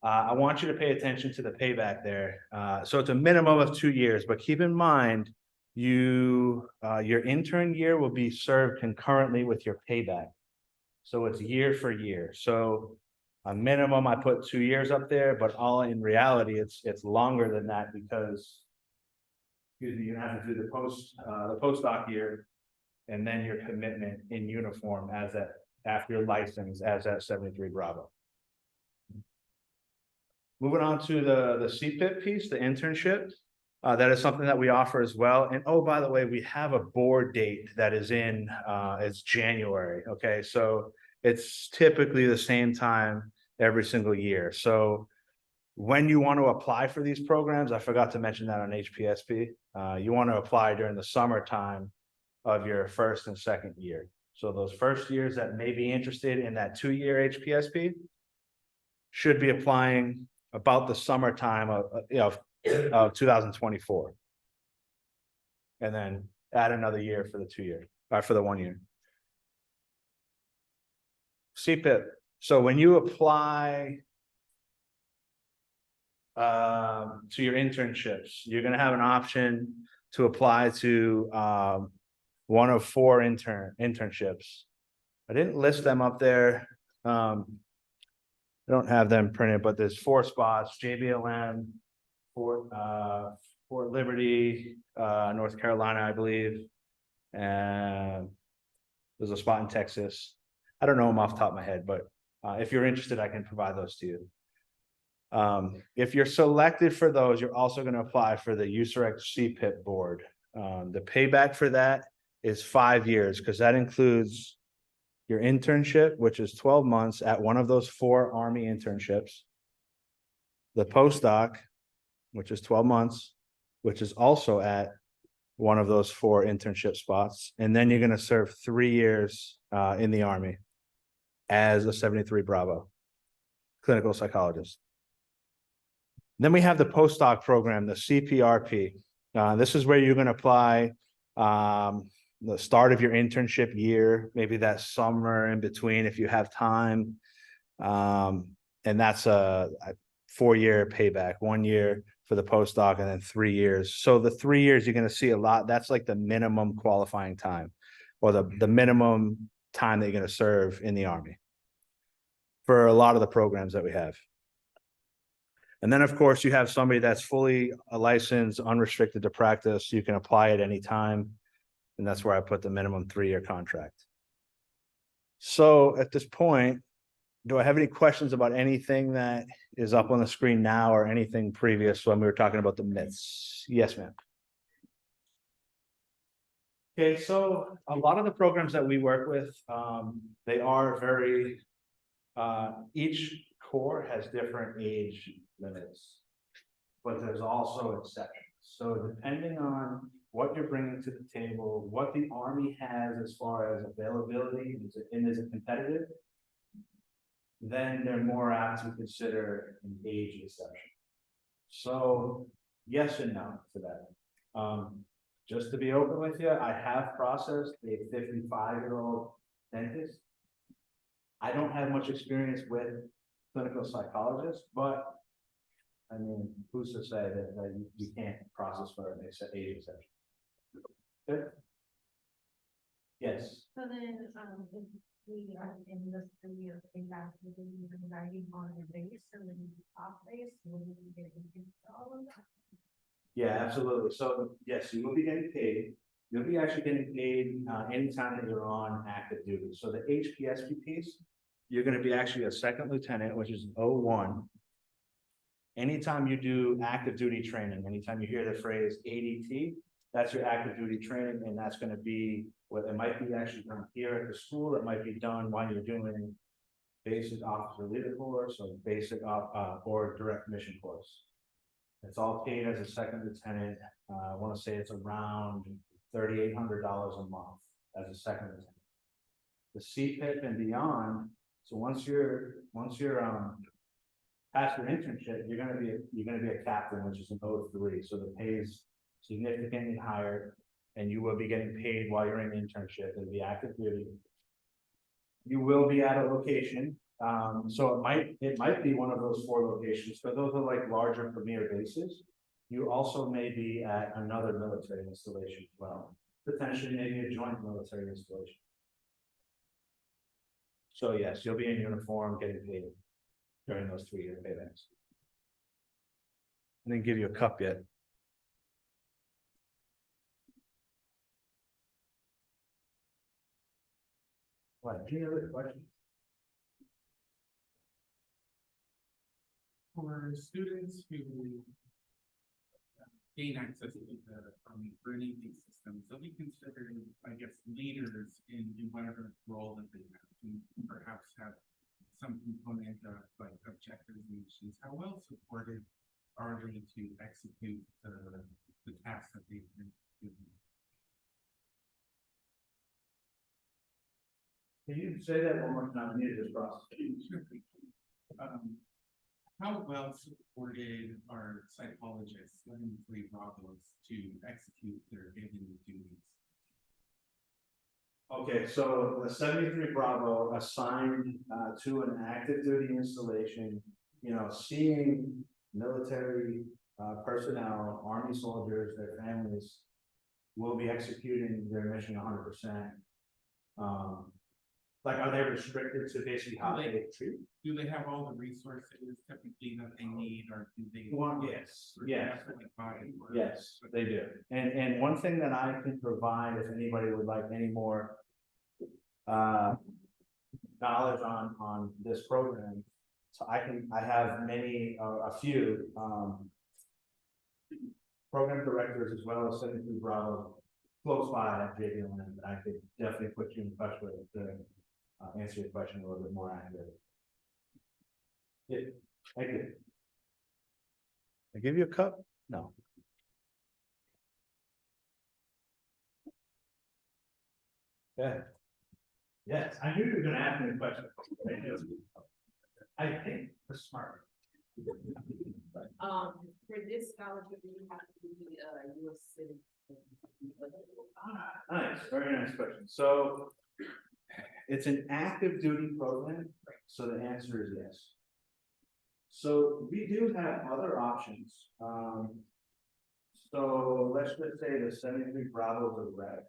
I want you to pay attention to the payback there. So it's a minimum of 2 years, but keep in mind, your intern year will be served concurrently with your payback. So it's year for year. So a minimum, I put 2 years up there, but all in reality, it's longer than that because, excuse me, you have to do the postdoc year, and then your commitment in uniform as that after your license as that 73 Bravo. Moving on to the CPIP piece, the internship. That is something that we offer as well. And oh, by the way, we have a board date that is in, it's January. Okay, so it's typically the same time every single year. So when you want to apply for these programs, I forgot to mention that on HPSP, you want to apply during the summertime of your first and second year. So those first years that may be interested in that 2 year HPSP should be applying about the summertime of 2024. And then add another year for the 2 year, for the 1 year. CPIP. So when you apply to your internships, you're going to have an option to apply to one of 4 internships. I didn't list them up there. I don't have them printed, but there's 4 spots: JBLM, Fort Liberty, North Carolina, I believe, and there's a spot in Texas. I don't know them off the top of my head, but if you're interested, I can provide those to you. If you're selected for those, you're also going to apply for the USEREC CPIP board. The payback for that is 5 years, because that includes your internship, which is 12 months at one of those 4 Army internships, the postdoc, which is 12 months, which is also at one of those 4 internship spots. And then you're going to serve 3 years in the Army as a 73 Bravo clinical psychologist. Then we have the postdoc program, the CPRP. This is where you're going to apply the start of your internship year, maybe that summer in between if you have time. And that's a 4 year payback, 1 year for the postdoc and then 3 years. So the 3 years you're going to see a lot. That's like the minimum qualifying time, or the minimum time that you're going to serve in the Army for a lot of the programs that we have. And then, of course, you have somebody that's fully licensed, unrestricted to practice. You can apply at any time. And that's where I put the minimum 3 year contract. So at this point, do I have any questions about anything that is up on the screen now or anything previous when we were talking about the myths? Yes, ma'am. Okay, so a lot of the programs that we work with, they are very, each core has different age limits. But there's also exceptions. So depending on what you're bringing to the table, what the Army has as far as availability, is it competitive? Then they're more apt to consider an age exception. So yes and no to that. Just to be open with you, I have processed a 55-year-old dentist. I don't have much experience with clinical psychologists, but I mean, who's to say that you can't process for an age exception? Good. Yes. So then, if we are in this 3-year payback, we're guiding on a base or when you off base, will we be getting all of that? Yeah, absolutely. So yes, you will be getting paid. You'll be actually getting paid anytime that you're on active duty. So the HPSP piece, you're going to be actually a second lieutenant, which is 01. Anytime you do active duty training, anytime you hear the phrase ADT, that's your active duty training, and that's going to be what it might be actually done here at the school. It might be done while you're doing basic officer leader course or basic or direct mission course. It's all paid as a second lieutenant. I want to say it's around $3,800 a month as a second lieutenant. The CPIP and beyond. So once you're past your internship, you're gonna be a captain, which is an 03. So the pay is significantly higher, and you will be getting paid while you're in internship. It'll be active duty. You will be at a location. So it might be one of those 4 locations, but those are like larger premier bases. You also may be at another military installation as well, potentially maybe a joint military installation. So yes, you'll be in uniform getting paid during those 3-year paybacks. I didn't give you a cup yet. What, any other questions? For students who gain access to the learning systems, they'll be considered, I guess, leaders in whatever role that they have, and perhaps have some component of like objectives and missions. How well supported are they to execute the tasks that they've been given? Can you say that one more time? I needed this process. Sure. How well supported are psychologists, 73 Bravos, to execute their given duties? Okay, so the 73 Bravo assigned to an active duty installation, seeing military personnel, Army soldiers, their families will be executing their mission 100%. Like, are they restricted to basically how they treat? Do they have all the resources typically that they need, or do they? Well, yes, yes. Or Yes, they do. And one thing that I can provide, if anybody would like any more knowledge on this program, so I have a few program directors as well as 73 Bravo close by at JVLN that I could definitely put you in touch with to answer your question a little bit more accurately. Yeah, thank you. I give you a cup? No. Yeah. Yes, I knew you were gonna ask me a question. I think we're smart. For this scholarship, you have to be a U.S. citizen. Nice, very nice question. So it's an active duty program, so the answer is yes. So we do have other options. So let's just say the 73 Bravos of Red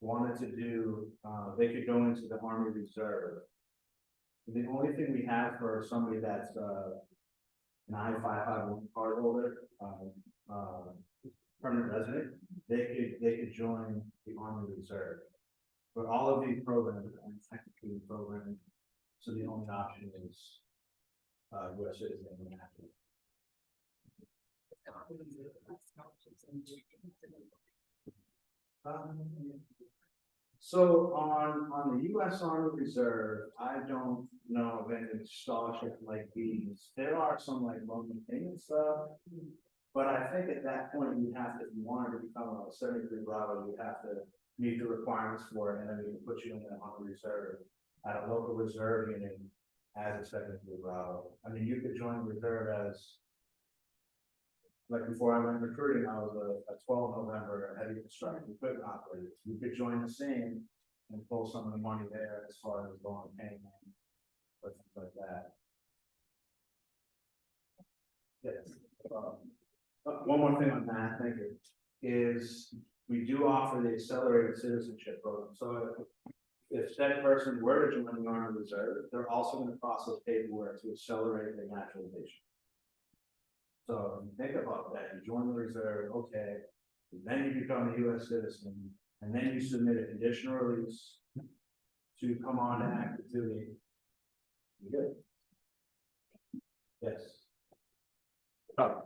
wanted to do, they could go into the Army Reserve. The only thing we have for somebody that's an I-551 card holder, permanent resident, they could join the Army Reserve. But all of these programs are technically programmed, so the only option is U.S. citizen and active. So on the US Army Reserve, I don't know of any scholarship like these. There are some like loan payment stuff. But I think at that point, you have to, if you wanted to become a 73 Bravo, you have to meet the requirements for it, and then we can put you in the Army Reserve at a local reserve unit as a 73 Bravo. I mean, you could join the reserve as, like before I went recruiting, I was a 12 November heavy construction equipment operator. You could join the same and pull some of the money there as far as loan payment or things like that. Yes. One more thing on that, thank you, is we do offer the accelerated citizenship program. So if that person were to join the Army Reserve, they're also going to process paperwork to accelerate their naturalization. So think about that. You join the reserve, okay, then you become a U.S. citizen, and then you submit a conditional release to come on to active duty. You good? Yes. Oh.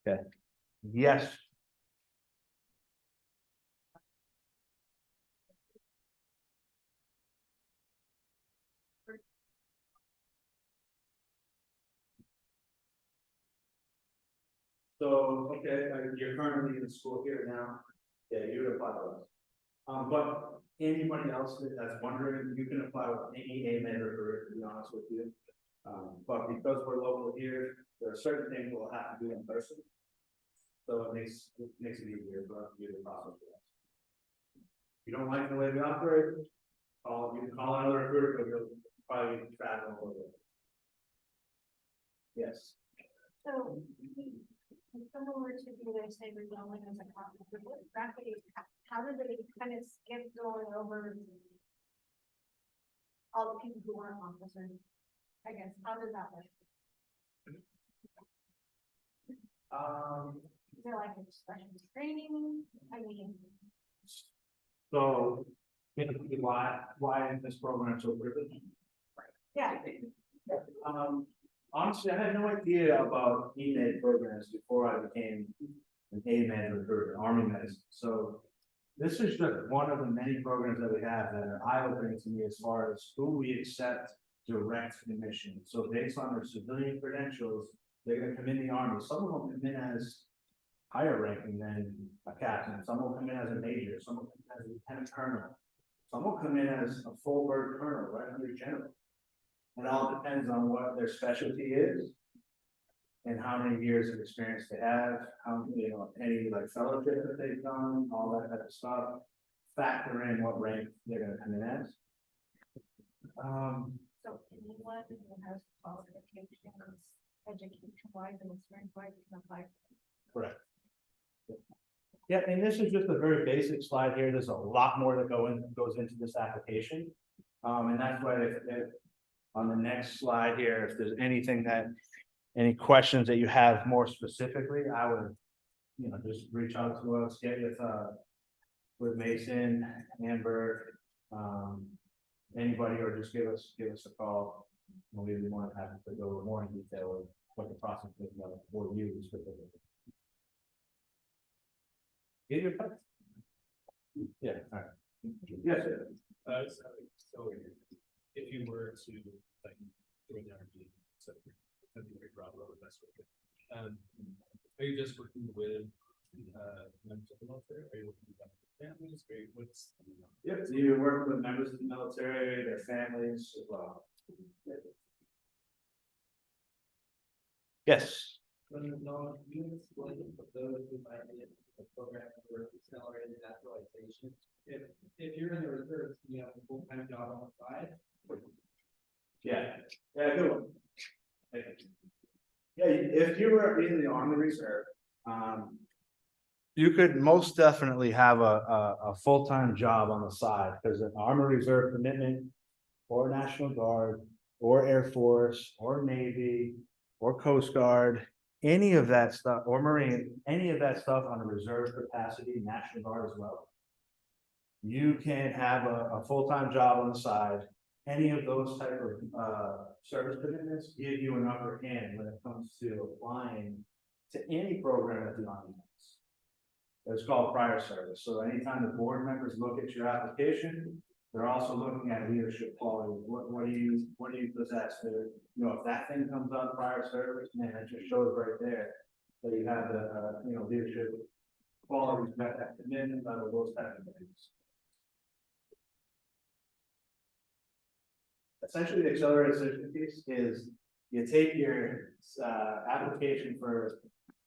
Okay. Yes. So, okay, you're currently in school here now, yeah, you would apply to us. But anybody else that's wondering, you can apply with any AMED recruiter, to be honest with you. But because we're local here, there are certain things we'll have to do in person. So it makes it easier for us to do the process for us. If you don't like the way we operate, you can call another recruiter, but you'll probably travel a little bit. Yes. So, if someone were to do their same rezoning as a conference, what exactly, how do they kind of skip going over all the people who aren't officers? I guess, how does that work? Is there like a special training? I mean. So, why is this program so privileged? Yeah. Honestly, I had no idea about EMED programs before I became an AMED recruiter, Army medicine. So this is just one of the many programs that we have that are eye-opening to me as far as who we accept direct admission. So based on their civilian credentials, they're going to come in the Army. Some of them come in as higher ranking than a captain. Some will come in as a major. Some will come in as a lieutenant colonel. Some will come in as a full bird colonel, right under general. It all depends on what their specialty is and how many years of experience they have, how, any like fellowship that they've done, all that type of stuff. Factor in what rank they're gonna come in as. So anyone who has qualifications, education-wise and experience-wise can apply. Correct. Yeah, and this is just a very basic slide here. There's a lot more that goes into this application. And that's why on the next slide here, if there's any questions that you have more specifically, I would, just reach out to us, get with Mason, Amber, anybody, or just give us a call. And we'd be more than happy to go more in detail of what the process is for you specifically. Get your cut. Yeah, all right. Yes, sir. So if you were to like join the RP, so are you just working with members of the military? Are you working with families? What's Yep, so you work with members of the military, their families as well. Yes. No, you explain for those who might be in a program for accelerated naturalization. If you're in the reserves, you have a full-time job on the side. Yeah, good one. Yeah, if you were in the Army Reserve, you could most definitely have a full-time job on the side, because an Army Reserve commitment, or National Guard, or Air Force, or Navy, or Coast Guard, any of that stuff, or Marine, any of that stuff on a reserve capacity, National Guard as well. You can have a full-time job on the side. Any of those type of service commitments give you an upper hand when it comes to applying to any program that the Army has. It's called prior service. So anytime the board members look at your application, they're also looking at leadership qualities. What do you possess? If that thing comes up, prior service, man, it just shows right there that you have the, leadership qualities, that commitment, those type of things. Essentially, the accelerated certificate is you take your application for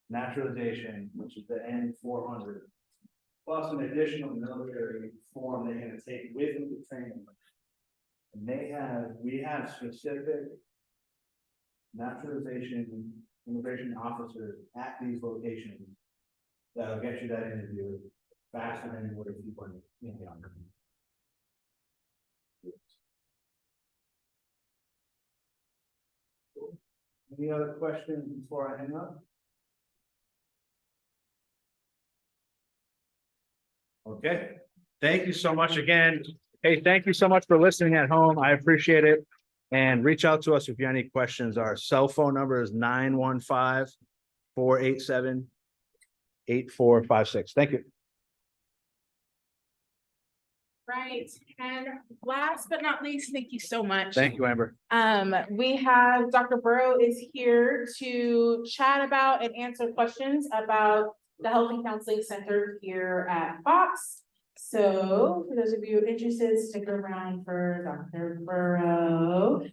naturalization, which is the N-400, plus an additional military form they're gonna take with them to training. And we have specific naturalization immigration officers at these locations that'll get you that interview faster than you would if you were in the army. Any other questions before I hang up? Okay, thank you so much again. Hey, thank you so much for listening at home. I appreciate it. And reach out to us if you have any questions. Our cell phone number is 915-487-8456. Thank you. Right, and last but not least, thank you so much. Thank you, Amber. We have Dr. Burrow is here to chat about and answer questions about the Health and Counseling Center here at Fox. So for those of you interested, stick around for Dr. Burrow.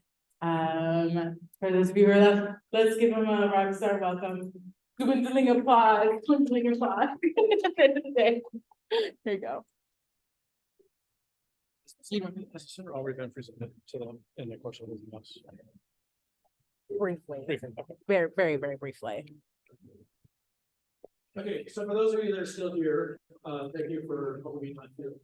For those of you who are left, let's give him a rock star welcome. Dwindling applause. Here you go. Already been presented to them in the course of the months. Briefly, Briefing, okay. very, very, very briefly. Okay, so for those of you that are still here, thank you for what we've done here.